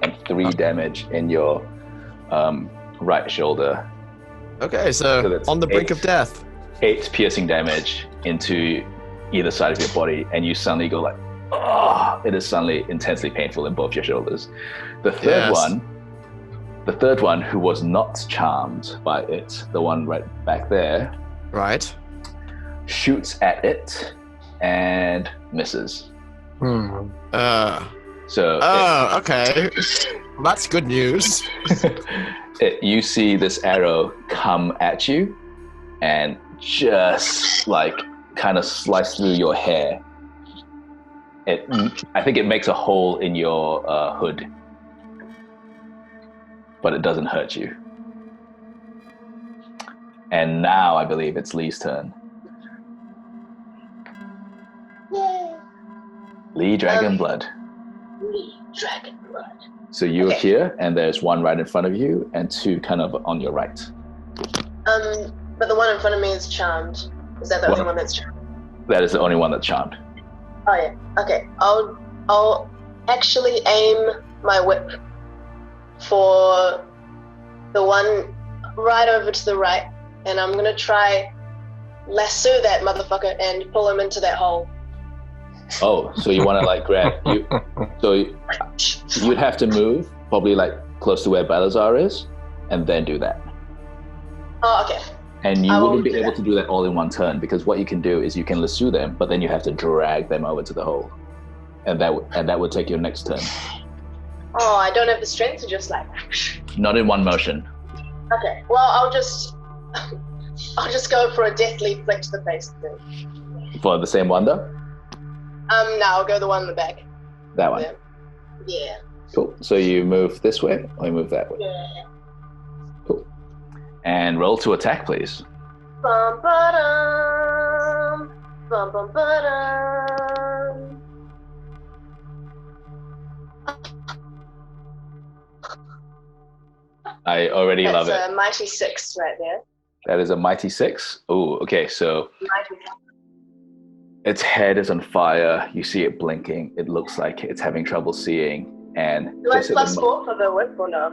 and 3 damage in your right shoulder. Okay, So so that's on the brink of 8. death. 8 piercing damage into either side of your body, and you suddenly go like, oh, it is suddenly intensely painful in both your shoulders. The third one, who was not charmed by it, the one right back there, Right. shoots at it and misses. So Okay. That's good news. you see this arrow come at you and just like kind of slice through your hair. I think it makes a hole in your hood, but it doesn't hurt you. And now I believe it's Lee's turn. Yay. Lee Dragonblood. Lee Dragonblood. So you're Okay. here, and there's one right in front of you, and 2 kind of on your right. But the one in front of me is charmed. Is that the What? only one that's charmed? That is the only one that's charmed. Oh yeah. Okay. I'll actually aim my whip for the one right over to the right, and I'm gonna try lasso that motherfucker and pull him into that hole. Oh, so you want to like grab you? So you'd have to move probably like close to where Balasar is, and then do that. Oh, okay. And you I wouldn't won't be do able that. to do that all in one turn, because what you can do is you can lasso them, but then you have to drag them over to the hole, and that would take your next turn. Oh, I don't have the strength to just like. Not in one motion. Okay. Well, I'll just go for a deathly flick to the face then. For the same one though? No, I'll go the one in the back. That one. Yeah. Cool. So you move this way or you move that way? Yeah. Cool. And roll to attack, please. Bum ba-dum. Bum bum ba-dum. I already love it. That's a mighty 6 right there. That is a mighty 6. Oh, okay. So Mighty. its head is on fire. You see it blinking. It looks like it's having trouble seeing. And Do I just have at the +4 for the whip or no?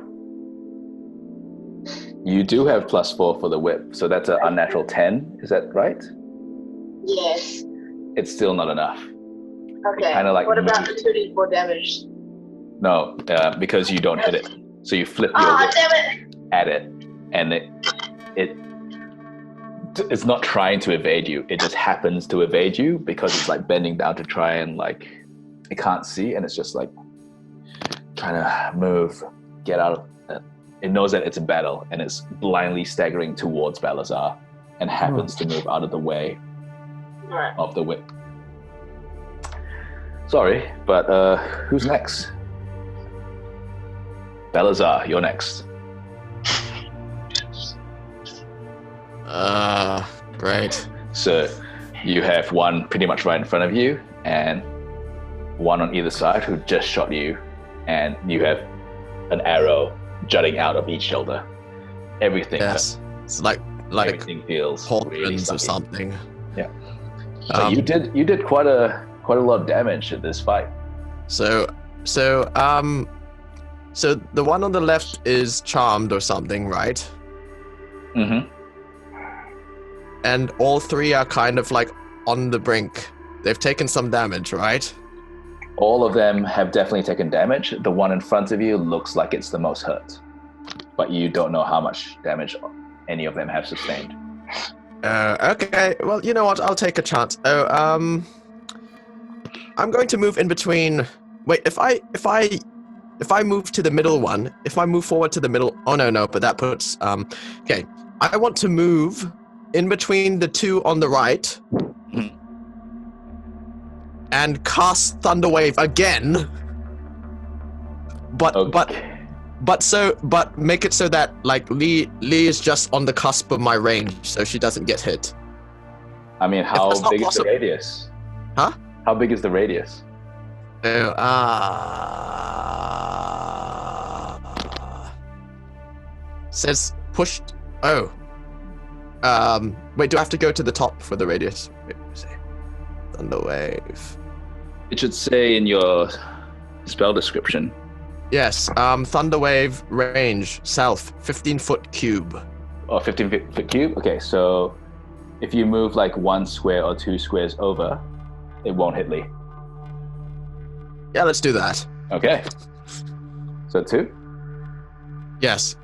you do have +4 for the whip. So that's an unnatural 10. Is that right? Yes. It's still not enough. Okay. Kinda like what about moves. the 2d4 damage? No, because you don't hit it. So you flip your Ah, whip damn it! at it, and it's not trying to evade you. It just happens to evade you because it's like bending down to try and like it can't see, and it's just like trying to move, get out of it. It knows that it's a battle, and it's blindly staggering towards Balasar, and happens to move out of the way Alright. of the whip. Sorry, but who's next? Balasar, you're next. Great. So you have one pretty much right in front of you and one on either side who just shot you, and you have an arrow jutting out of each shoulder. Everything Yes. It's like everything feels really pauldrons or sucky. something. Yeah. So you did quite a lot of damage in this fight. So the one on the left is charmed or something, right? Mm-hmm. And all three are kind of like on the brink. They've taken some damage, right? All of them have definitely taken damage. The one in front of you looks like it's the most hurt, but you don't know how much damage any of them have sustained. Okay. Well, you know what? I'll take a chance. I'm going to move in between. Wait, if I move to the middle one, if I move forward to the middle. Oh no, but that puts. Okay. I want to move in between the two on the right. And cast Thunderwave again, but make it so that like Lee is just on the cusp of my range, so she doesn't get hit. I mean, how big is the radius? Huh? How big is the radius? Says pushed. Oh. Wait, do I have to go to the top for the radius? Wait, see. Thunderwave. It should say in your spell description. Yes, Thunderwave range, self, 15-foot cube. Oh, 15-foot cube? Okay, so if you move like 1 square or 2 squares over, it won't hit Lee. Yeah, let's do that. Okay. So 2? Yes.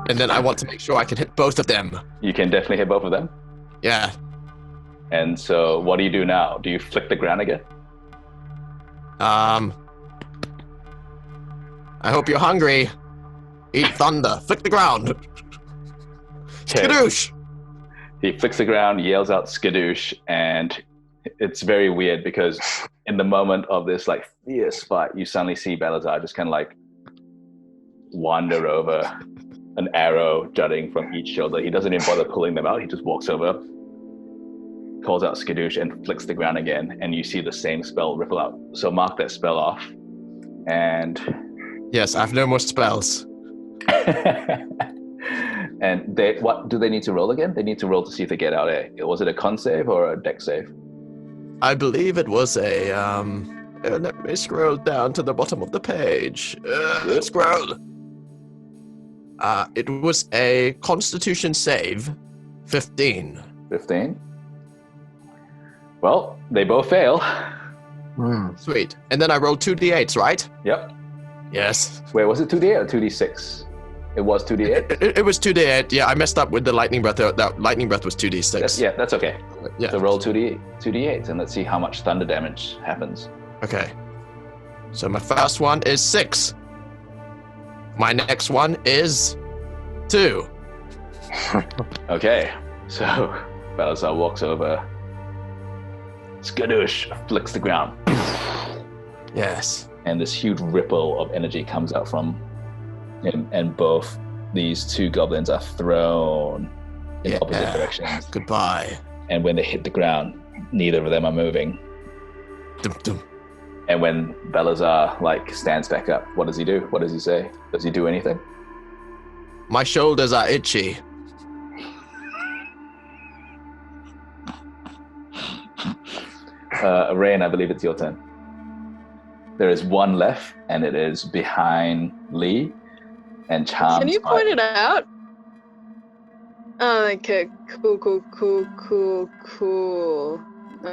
And then I want to make sure I can hit both of them. You can definitely hit both of them. Yeah. And so what do you do now? Do you flick the ground again? I hope you're hungry. Eat thunder. Flick the ground. Okay. Skadoosh! He flicks the ground, yells out skadoosh, and it's very weird because in the moment of this like fierce fight, you suddenly see Balasar just kind of like wander over, an arrow jutting from each shoulder. He doesn't even bother pulling them out. He just walks over, calls out skadoosh, and flicks the ground again, and you see the same spell ripple out. So mark that spell off, and Yes, I have no more spells. and what do they need to roll again? They need to roll to see if they get out. Was it a con save or a dex save? I believe it was a let me scroll down to the bottom of the page. Scroll. It was a Constitution save, 15. 15. Well, they both fail. Sweet. And then I rolled 2d8s, right? Yep. Yes. Wait, was it 2d8 or 2d6? It was 2d8? It was 2d8. Yeah, I messed up with the lightning breath. That lightning breath was 2d6. That's okay. Yeah. So roll 2d8 and let's see how much thunder damage happens. Okay. So my first one is 6. My next one is 2. Okay, so Balasar walks over. Skadoosh flicks the ground. Yes. And this huge ripple of energy comes out from him, and both these 2 goblins are thrown in opposite directions. Goodbye. And when they hit the ground, neither of them are moving. Dum, dum. And when Balasar stands back up, what does he do? What does he say? Does he do anything? My shoulders are itchy. Rain, I believe it's your turn. There is one left, and it is behind Lee and Charms. Can you point it out? Oh, okay. Cool.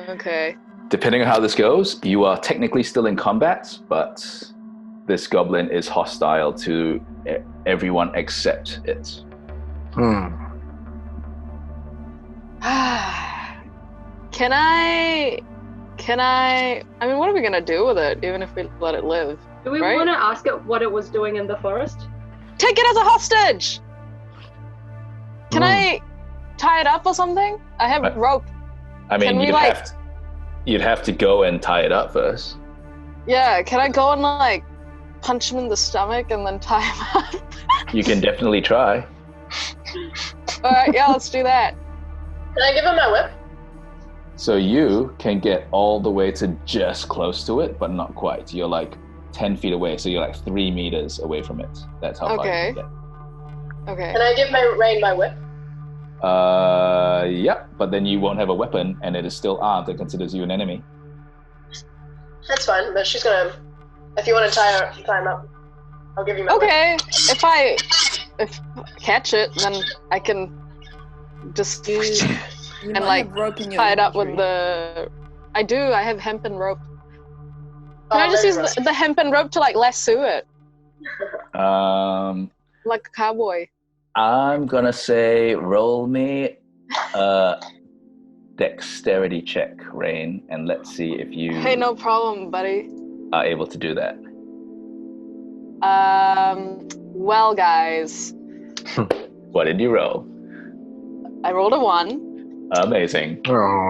Okay. Depending on how this goes, you are technically still in combat, but this goblin is hostile to everyone except it. Can I mean, what are we gonna do with it, even if we let it live? Do we Right? want to ask it what it was doing in the forest? Take it as a hostage! Can I tie it up or something? I have rope. I mean, Can we, you'd have to go and tie it up first. Yeah, can I go and punch him in the stomach and then tie him up? You can definitely try. Alright, yeah, let's do that. Can I give him my whip? So you can get all the way to just close to it, but not quite. You're 10 feet away, so you're 3 meters away from it. That's how far you can get. Okay. Can I give my Rain my whip? Yep, but then you won't have a weapon, and it is still armed and considers you an enemy. That's fine, but she's gonna. If you want to tie him up, I'll give you my whip. Okay, if I catch it, then I can just You and might have rope in your tie it up with inventory. I have hempen rope. Oh, Can I just there use you the hempen rope to lasso it Um, like a cowboy? I'm gonna say roll me a dexterity check, Rain, and let's see if you Hey, no problem, buddy. are able to do that. Well, guys, What did you roll? I rolled a 1. Amazing. Oh.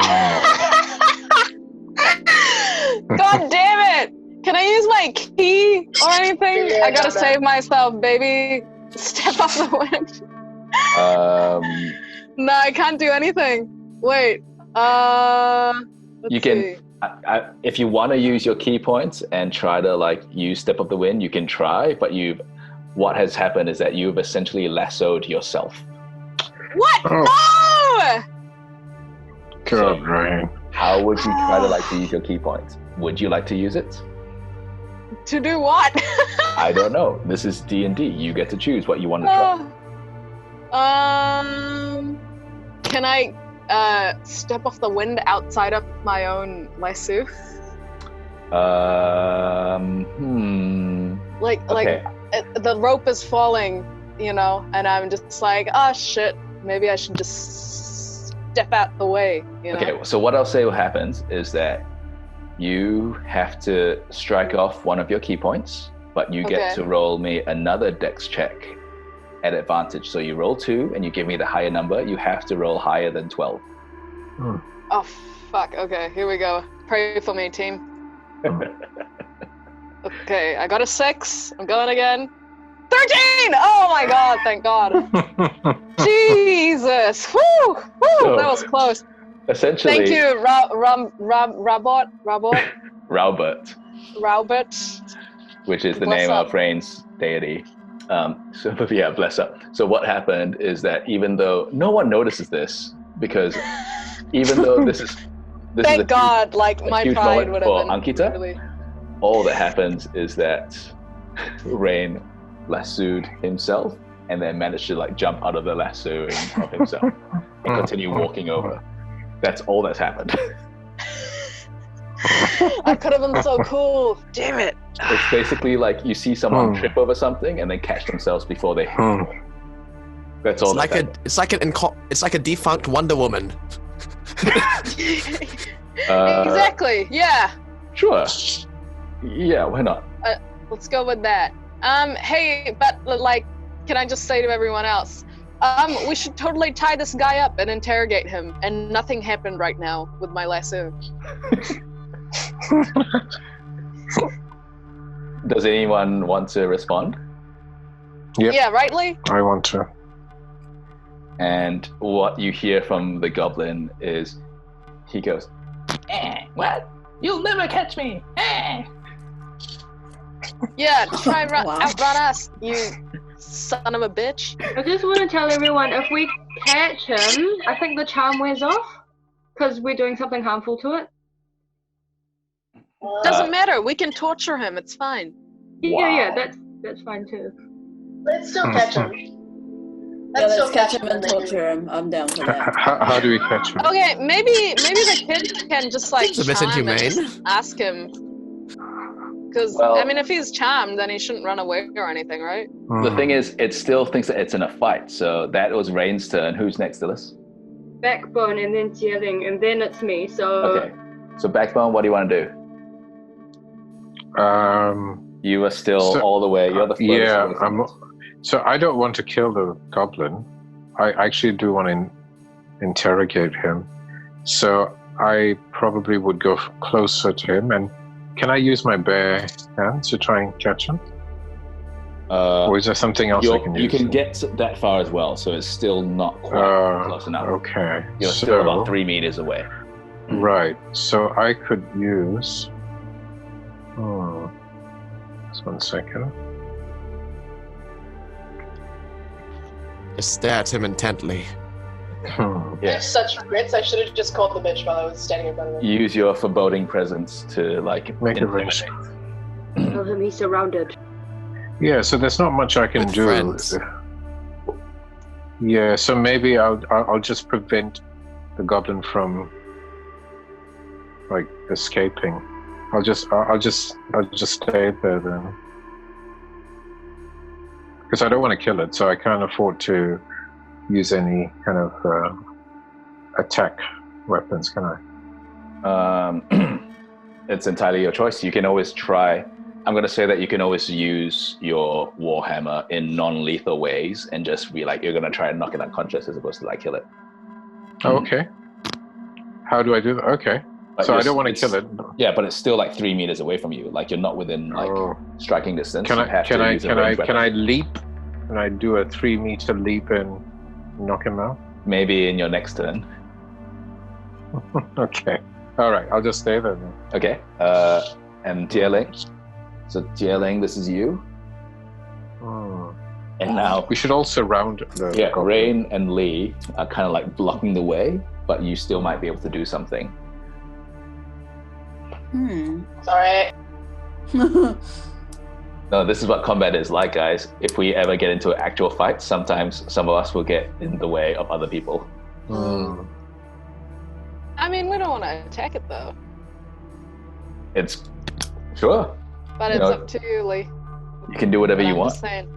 God damn it! Can I use my key or anything? Yeah, I gotta got that. save myself, baby. Step off the wind. No, I can't do anything. Wait. Let's You can- see. if you want to use your key points and try to use Step of the Wind, you can try, but what has happened is that you've essentially lassoed yourself. What? Oh. No! God, Rain. How would you try to use your key points? Would you like to use it? To do what? I don't know. This is D&D. You get to choose what you want to try. Can I step off the wind outside of my own lasso? Okay. The rope is falling, and I'm just oh shit, maybe I should just step out the way, Okay, so what I'll say happens is that you have to strike off one of your key points, but you get Okay. to roll me another dex check at advantage. So you roll 2 and you give me the higher number. You have to roll higher than 12. Oh fuck, okay, here we go. Pray for me, team. Okay, I got a 6. I'm going again. 13! Oh my god, thank god. Jesus! Woo! So- That was close. Essentially, Thank you, Robert, Raubert, which is the Bless name up. of Rain's deity. Bless up. So what happened is that even though no one notices this, because even though this is Thank a God, my huge pride moment would for have been Ankita. really... all that happens is that Rain lassoed himself and then managed to jump out of the lassoing of himself and continue walking over. That's all that's happened. I could have been so cool. Damn it. It's basically you see someone trip over something and then catch themselves before they. That's all. It's like a defunct Wonder Woman. Exactly. Yeah. Sure. Yeah, why not? Let's go with that. Hey, but like, can I just say to everyone else, we should totally tie this guy up and interrogate him. And nothing happened right now with my lasso. Does anyone want to respond? Yep. Yeah, right, Lee? I want to. And what you hear from the goblin is, he goes, what? You'll never catch me. Yeah, try and Wow. outrun us, you son of a bitch. I just want to tell everyone, if we catch him, I think the charm wears off because we're doing something harmful to it. Doesn't matter. We can torture him. It's fine. Yeah, that's fine too. Let's still catch him. Yeah, let's catch him and torture him. I'm down for that. How do we catch him? Okay, maybe the kid can just like It's a bit charm and inhumane. just ask him. Because Well- I mean, if he's charmed, then he shouldn't run away or anything, right? The thing is, it still thinks that it's in a fight. So that was Rain's turn. Who's next, Dilys? Backbone and then Zie Ling, and then it's me. So Okay. So Backbone, what do you want to do? You are still So- all the way. You're the furthest yeah, away from it. so I don't want to kill the goblin. I actually do want to interrogate him. So I probably would go closer to him. And can I use my bare hands to try and catch him? Or is there something else I can use? You can get that far as well, so it's still not quite close enough. Okay. You're still about 3 meters away. Right. So I could use. Just 1 second. Just stare at him intently. Yeah. Such regrets. I should have just called the bitch while I was standing in front of him. Use your foreboding presence to like Make a intimidate. tell him he's surrounded. Yeah. So there's not much I can With do. friends. Yeah. So maybe I'll just prevent the goblin from like escaping. I'll just stay there then. Because I don't want to kill it, so I can't afford to use any kind of attack weapons, can I? It's entirely your choice. You can always try. I'm going to say that you can always use your warhammer in non-lethal ways and just be like, you're going to try and knock it unconscious as opposed to like kill it. Oh, okay. How do I do that? Okay. But So I you're- don't want to it's- kill it. Yeah, but it's still like 3 meters away from you. Like you're not within like Oh. striking distance. Can You I have can to I use a can I ranged can weapon. I leap? Can I do a 3-meter leap and knock him out? Maybe in your next turn. Okay. All right. I'll just stay there then. Okay. And Zie Ling. So Zie Ling, this is you. And now, We should all surround the yeah, goblin. Rain and Lee are kind of like blocking the way, but you still might be able to do something. Sorry. No, this is what combat is like, guys. If we ever get into an actual fight, sometimes some of us will get in the way of other people. I mean, we don't want to attack it though. It's sure. But You it's know, up to you, Lee. You can do whatever But you I'm want. just saying.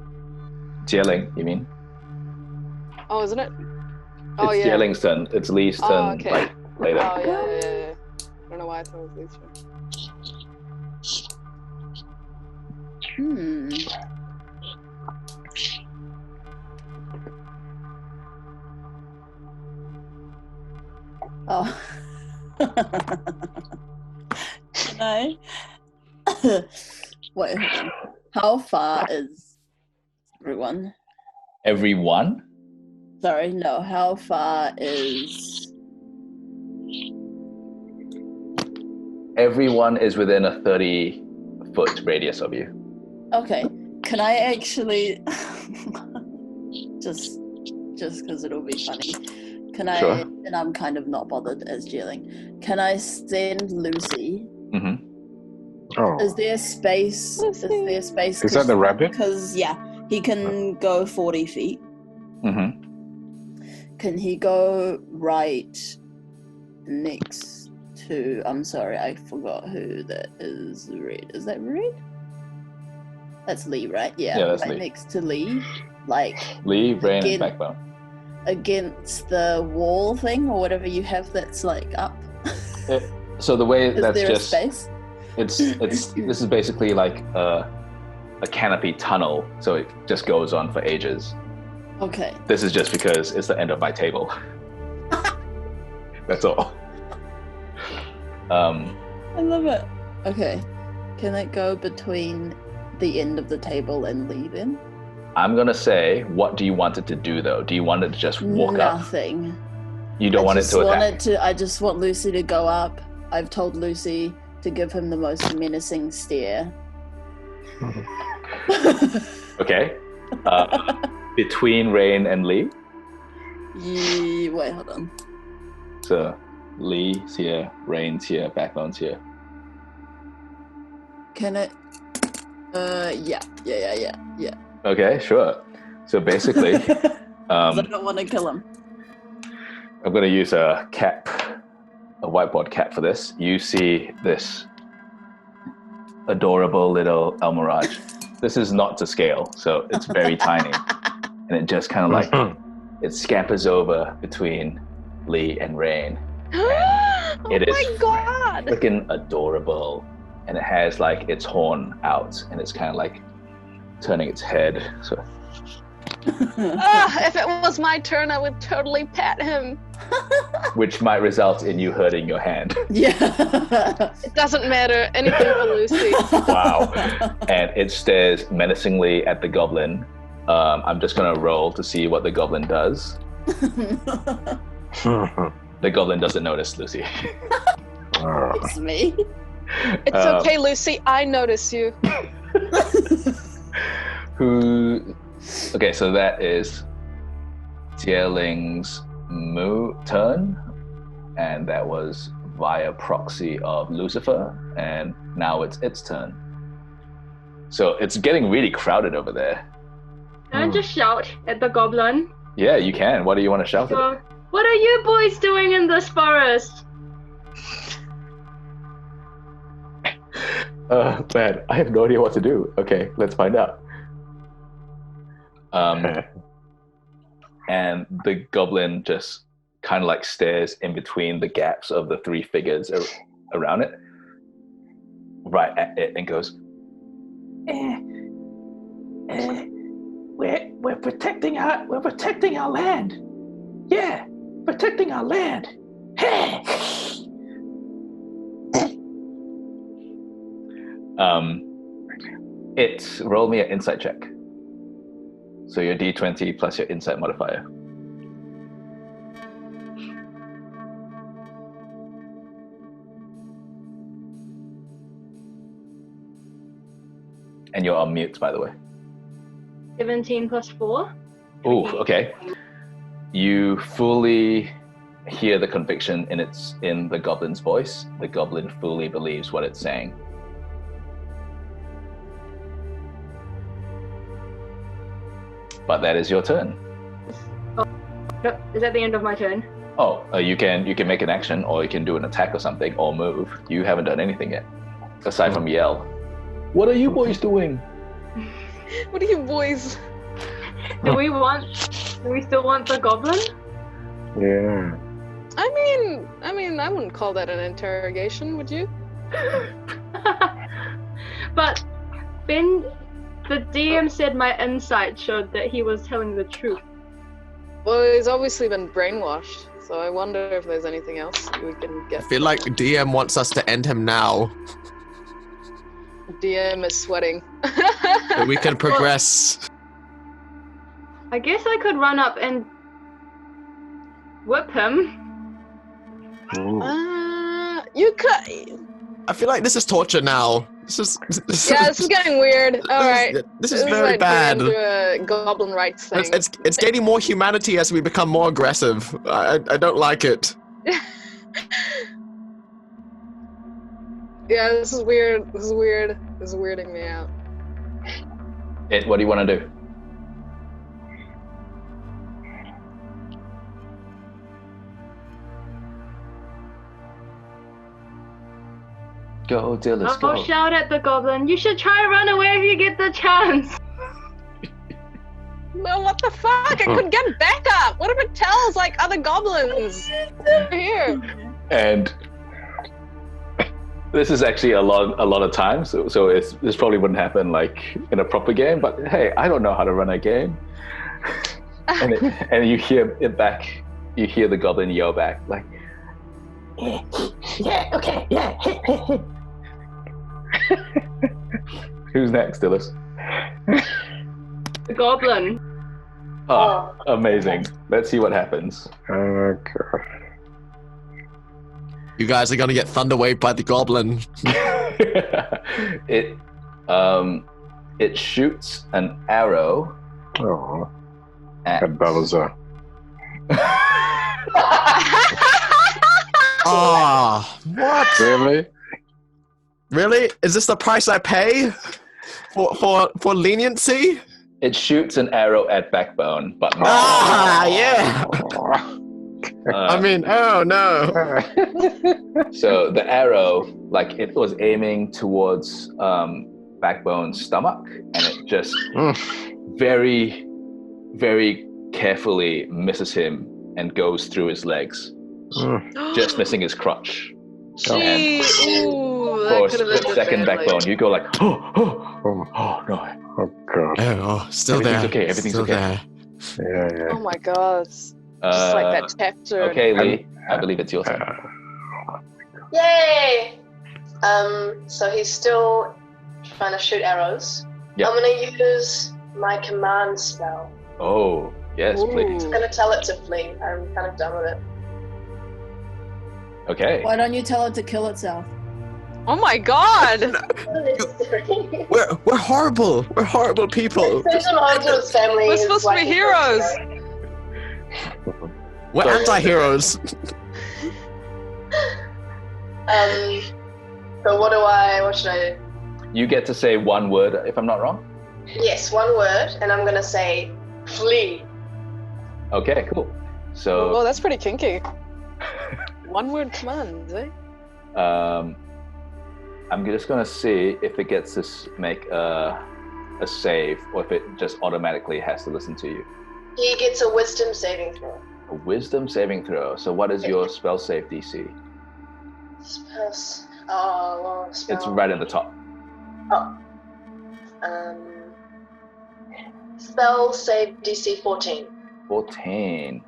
Zie Ling, you mean? Oh, isn't it? Oh It's yeah. Zie Ling's turn. It's Lee's Oh, turn okay. like later. Oh yeah. I don't know why I thought it was Lee's turn. Oh. Can I? Wait, hold on. How far is everyone? Everyone? Sorry, no. How far is? Everyone is within a 30-foot radius of you. Okay. Can I actually? just because it'll be funny. Can I? Sure. And I'm kind of not bothered as Zie Ling. Can I send Lucy? Mm-hmm. Oh. Is there space? Is there space? Is that the rabbit? Because yeah, he can go 40 feet. Mm-hmm. Can he go right next to? I'm sorry, I forgot who that is. Red. Is that Red? That's Lee, right? Yeah. Yeah, that's right Lee. next to Lee, like Lee, Rain, and Again. Backbone. against the wall thing or whatever you have that's like up. So the way Is that's there just a space? it's this is basically like a a canopy tunnel, so it just goes on for ages. Okay. This is just because it's the end of my table. That's all. I love it. Okay. Can it go between the end of the table and Lee then? I'm gonna say, what do you want it to do though? Do you want it to just walk up? Nothing. You don't want it to attack? I just want Lucy to go up. I've told Lucy to give him the most menacing stare. Okay. Between Rain and Lee? Yeah, wait, hold on. So Lee's here, Rain's here, Backbone's here. Can it? Yeah. Okay, sure. So basically, 'Cause I don't want to kill him. I'm going to use a cap, a whiteboard cap for this. You see this adorable little Elmirage. This is not to scale, so it's very tiny. And it just kind of like, it scampers over between Lee and Rain. Oh It is my god! freaking adorable. And it has like its horn out, and it's kind of like turning its head. So If it was my turn, I would totally pet him. which might result in you hurting your hand. Yeah. It doesn't matter. Anything for Lucy. Wow. And it stares menacingly at the goblin. I'm just going to roll to see what the goblin does. The goblin doesn't notice Lucy. It's me. It's okay, Lucy. I notice you. Okay, so that is Zie Ling's turn, and that was via proxy of Lucifer, and now it's its turn. So it's getting really crowded over there. Can I just shout at the goblin? Yeah, you can. What do you want to shout at? So, what are you boys doing in this forest? Man, I have no idea what to do. Okay, let's find out. And the goblin just kind of like stares in between the gaps of the three figures around it, right at it, and goes, we're protecting our land. Yeah, protecting our land. It's roll me an insight check. So your D20 plus your insight modifier. And you're on mute, by the way. 17 plus 4. Ooh, okay. You fully hear the conviction in the goblin's voice. The goblin fully believes what it's saying. But that is your turn. Oh, is that the end of my turn? Oh, you can make an action, or you can do an attack or something, or move. You haven't done anything yet, aside from yell. What are you boys doing? What are you boys? Do we still want the goblin? Yeah. I mean, I wouldn't call that an interrogation, would you? But Ben, the DM said my insight showed that he was telling the truth. Well, he's obviously been brainwashed, so I wonder if there's anything else we can get. I feel like DM wants us to end him now. DM is sweating. So we can progress. I guess I could run up and whip him. You could. I feel like this is torture now. This is getting weird. All right. This is very bad. Into a goblin rights thing. It's gaining more humanity as we become more aggressive. I don't like it. Yeah, this is weird. This is weirding me out. What do you want to do? Go, Dilys, go. I'll shout at the goblin. You should try run away if you get the chance. No, what the fuck? I couldn't get back up. What if it tells like other goblins? Over here. And This is actually a lot of times, so this probably wouldn't happen like in a proper game. But hey, I don't know how to run a game, and you hear it back. You hear the goblin yell back like, "Yeah, okay, yeah." Who's next, Dilys? The goblin. Oh, amazing! Let's see what happens. Okay. You guys are gonna get thunder waved by the goblin. It shoots an arrow Oh, at at Balasar. Ah, what? Really? Really? Is this the price I pay for leniency? It shoots an arrow at Backbone, but Ah, yeah. I mean, oh no. so the arrow, like it was aiming towards Backbone's stomach, and it just very, very carefully misses him and goes through his legs, just missing his crotch. Jeez. Ooh, For a that could have been split second, badly. Backbone, you go like, oh no, Oh god. Oh, still Everything's there. okay, everything's Still okay. there. Yeah. Oh my god. Just like that chapter. Okay, Lee, I believe it's your turn. Yay! So he's still trying to shoot arrows. Yep. I'm gonna use my command spell. Oh, yes, please. I'm gonna tell it to flee. I'm kind of done with it. Okay. Why don't you tell it to kill itself? Oh my god. We're horrible. We're horrible people. Send him home to his family. We're his supposed to wife be and heroes. children. We're anti-heroes. So what should I do? You get to say one word, if I'm not wrong. Yes, one word, and I'm gonna say flee. Okay, cool. So Well, that's pretty kinky. One word commands, eh? I'm just gonna see if it gets to make a save, or if it just automatically has to listen to you. He gets a wisdom saving throw. A wisdom saving throw. So what is your spell save DC? Spell. It's right at the top. Oh. Spell save DC 14. 14.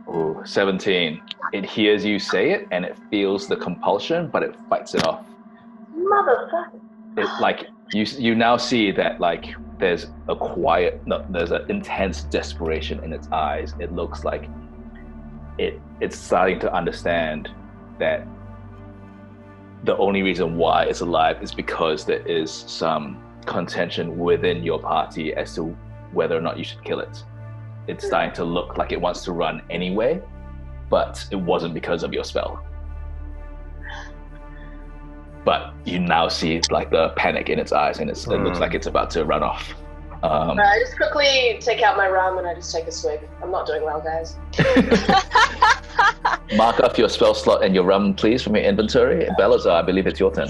Ooh, 17. It hears you say it and it feels the compulsion, but it fights it off. Motherfucker. It like you now see that like there's an intense desperation in its eyes. It looks like it's starting to understand that the only reason why it's alive is because there is some contention within your party as to whether or not you should kill it. It's starting to look like it wants to run anyway, but it wasn't because of your spell. But you now see like the panic in its eyes, and it looks like it's about to run off. I just quickly take out my rum and I just take a swig. I'm not doing well, guys. Mark off your spell slot and your rum, please, from your inventory. Balasar, I believe it's your turn.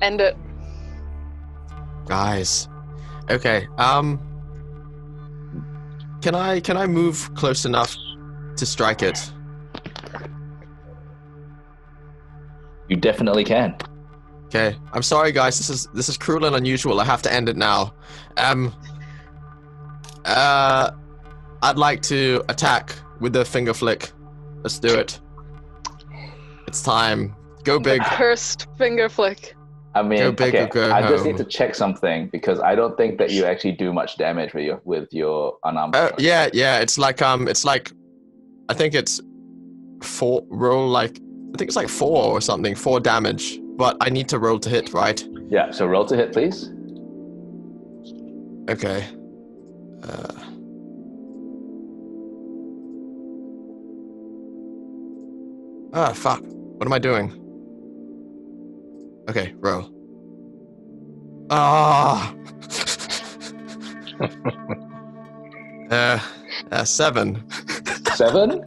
End it. Guys. Okay. Can I move close enough to strike it? You definitely can. Okay. I'm sorry, guys. This is cruel and unusual. I have to end it now. I'd like to attack with the finger flick. Let's do it. It's time. Go big. Cursed finger flick. I mean, Go big okay, or go I just home. need to check something because I don't think that you actually do much damage with your unarmed. Yeah. It's like I think it's 4 roll like I think it's like 4 or something, 4 damage. But I need to roll to hit, right? Yeah. So roll to hit, please. Okay. Fuck. What am I doing? Okay, roll. Ah. 7. 7.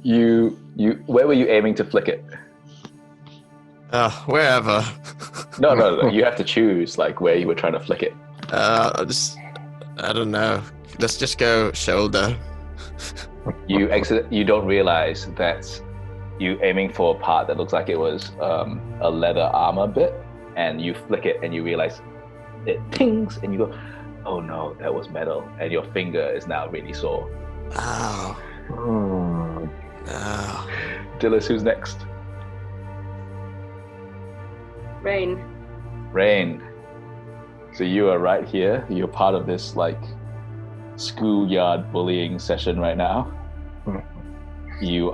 you where were you aiming to flick it? Wherever. No. You have to choose like where you were trying to flick it. I don't know. Let's just go shoulder. You exit. You don't realize that you aiming for a part that looks like it was a leather armor bit, and you flick it, and you realize it tings, and you go, "Oh no, that was metal," and your finger is now really sore. Ow. Oh. Ow. Dilys, who's next? Rain. Rain. So you are right here. You're part of this like schoolyard bullying session right now. You're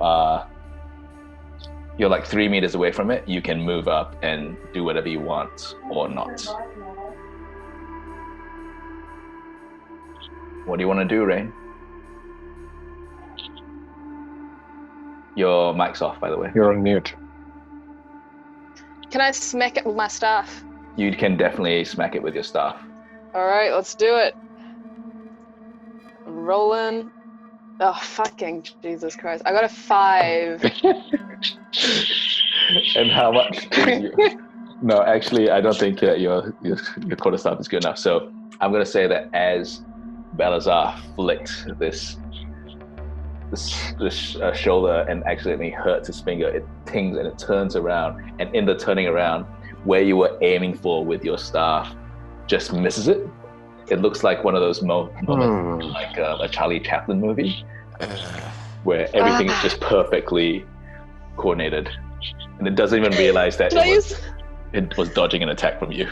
like 3 meters away from it. You can move up and do whatever you want or not. What do you want to do, Rain? Your mic's off, by the way. You're on mute. Can I smack it with my staff? You can definitely smack it with your staff. All right, let's do it. I'm rolling. Oh, fucking Jesus Christ. I got a 5. And how much? No, actually, I don't think your quarterstaff is good enough. So I'm going to say that as Balasar flicked this shoulder and accidentally hurts his finger, it tings and it turns around, and in the turning around, where you were aiming for with your staff just misses it. It looks like one of those moments like a Charlie Chaplin movie where everything is just perfectly coordinated, and it doesn't even realize that it was dodging an attack from you.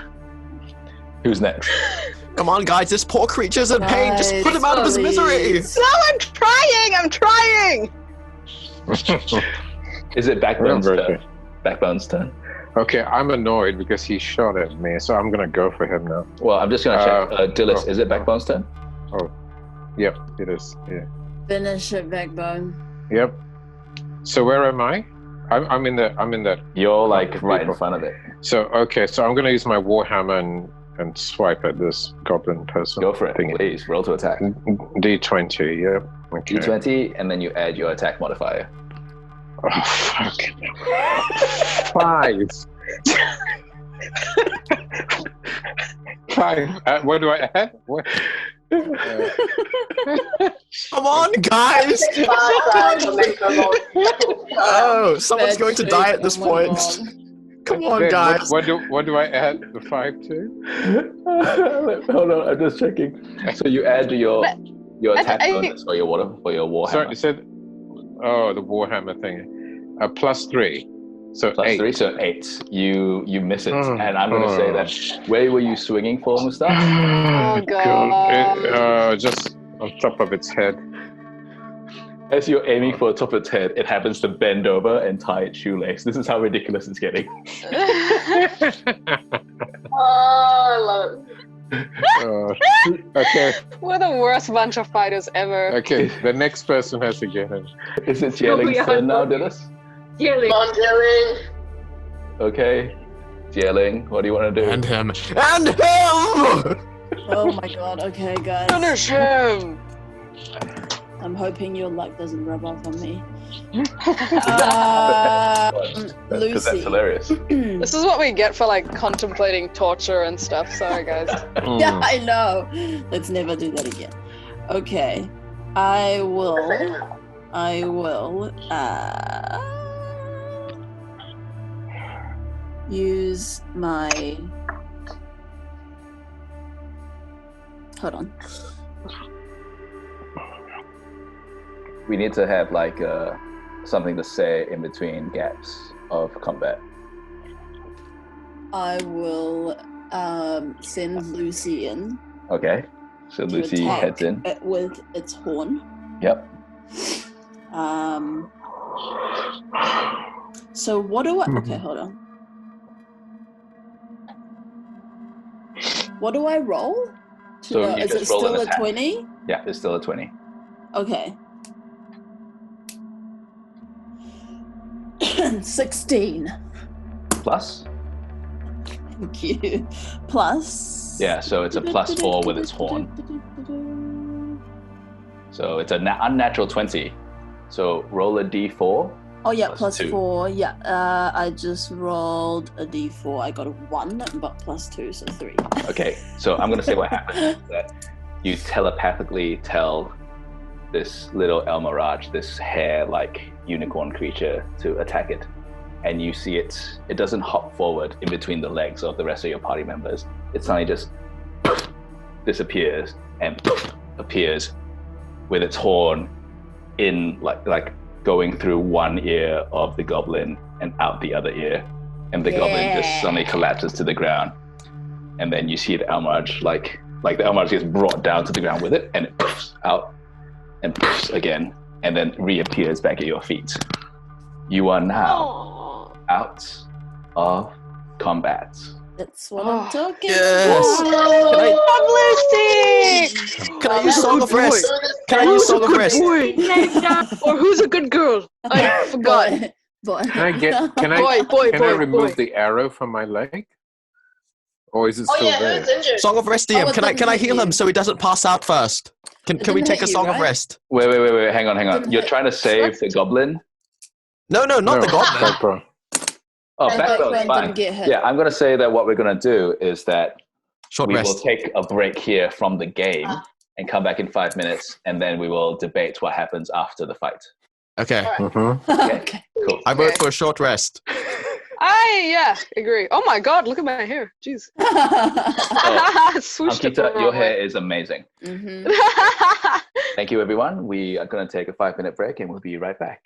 Who's next? Come on, guys, this poor creature's in pain. Just put him out of his misery. No, I'm trying. Is it Backbone's turn? Backbone's turn. Okay, I'm annoyed because he shot at me, so I'm gonna go for him now. Well, I'm just gonna check. Dilys, is it Backbone's turn? Oh, yep, it is. Yeah. Finish it, Backbone. Yep. So where am I? I'm in that. You're like right in front of it. So okay, so I'm gonna use my warhammer and swipe at this goblin person. Go for it, please. Roll to attack. D20. Yep. Okay. D20, and then you add your attack modifier. Oh, fuck. 5. 5. What do I add? What? Come on, guys! Oh, someone's going to die at this point. Come on, Then guys. What do I add the 5 to? Hold on, I'm just checking. So you add your attack bonus for your warhammer. Sorry, it said, oh, the warhammer thing. +3. So Plus 8. 3, so 8. You miss it, and I'm going to say that. Where were you swinging for, Mustaq? Oh God. Just on top of its head. As you're aiming for the top of its head, it happens to bend over and tie its shoelace. This is how ridiculous it's getting. Oh, I love it. Okay. We're the worst bunch of fighters ever. Okay, the next person has to get him. Is it Zie Ling's turn now, Dilys? Zie Ling. Come on, Dilly. Okay. Zie Ling, what do you want to do? And him. Oh my god, okay, guys. Finish him. I'm hoping your luck doesn't rub off on me. Because Lucy. that's hilarious. This is what we get for like contemplating torture and stuff. Sorry, guys. Yeah, I know. Let's never do that again. Okay. I will use my... Hold on. We need to have like something to say in between gaps of combat. I will send Lucy in. Okay. So to Lucy attack heads in. it with its horn. Yep. So what do I... Okay, hold on. What do I roll? So you is it just roll still an a attack. 20? Yeah, it's still a 20. Okay. 16. Plus? Thank you. Plus... Yeah, so it's a +4 with its horn. So it's an unnatural 20. So roll a d4. Oh yeah, Plus two. +4. Yeah, I just rolled a d4. I got a 1, but +2, so 3. Okay, so I'm going to say what happens is that you telepathically tell this little El Mirage, this hair-like unicorn creature, to attack it. And you see it doesn't hop forward in between the legs of the rest of your party members. It suddenly just disappears and appears with its horn in like going through one ear of the goblin and out the other ear. And the goblin just suddenly collapses to the ground. And then you see the El Mirage, like the El Mirage gets brought down to the ground with it, and it poofs out and poofs again, and then reappears back at your feet. You are now out of combat. That's what I'm talking Yes. about. Can I use Song of Rest? Can I use Song of Rest? Or who's a good girl? I forgot. Boy. Can I remove the arrow from my leg? Or is it still there? Who's injured? Song of Rest, DM. Can I heal him so he doesn't pass out first? Can we take a Song of Rest? Wait, hang on. You're trying to save the goblin? No, not the goblin. Backbone. Oh, I backbone, thought fine. didn't get hit. Yeah, I'm going to say that what we're going to do is that Short we will rest. take a break here from the game and come back in 5 minutes, and then we will debate what happens after the fight. Okay. Okay. Cool. I vote for a short rest. I agree. Oh my god, look at my hair. Jeez. Swooshed it the Ankita, wrong your way. hair is amazing. Mhm. Thank you, everyone. We are going to take a 5-minute break, and we'll be right back.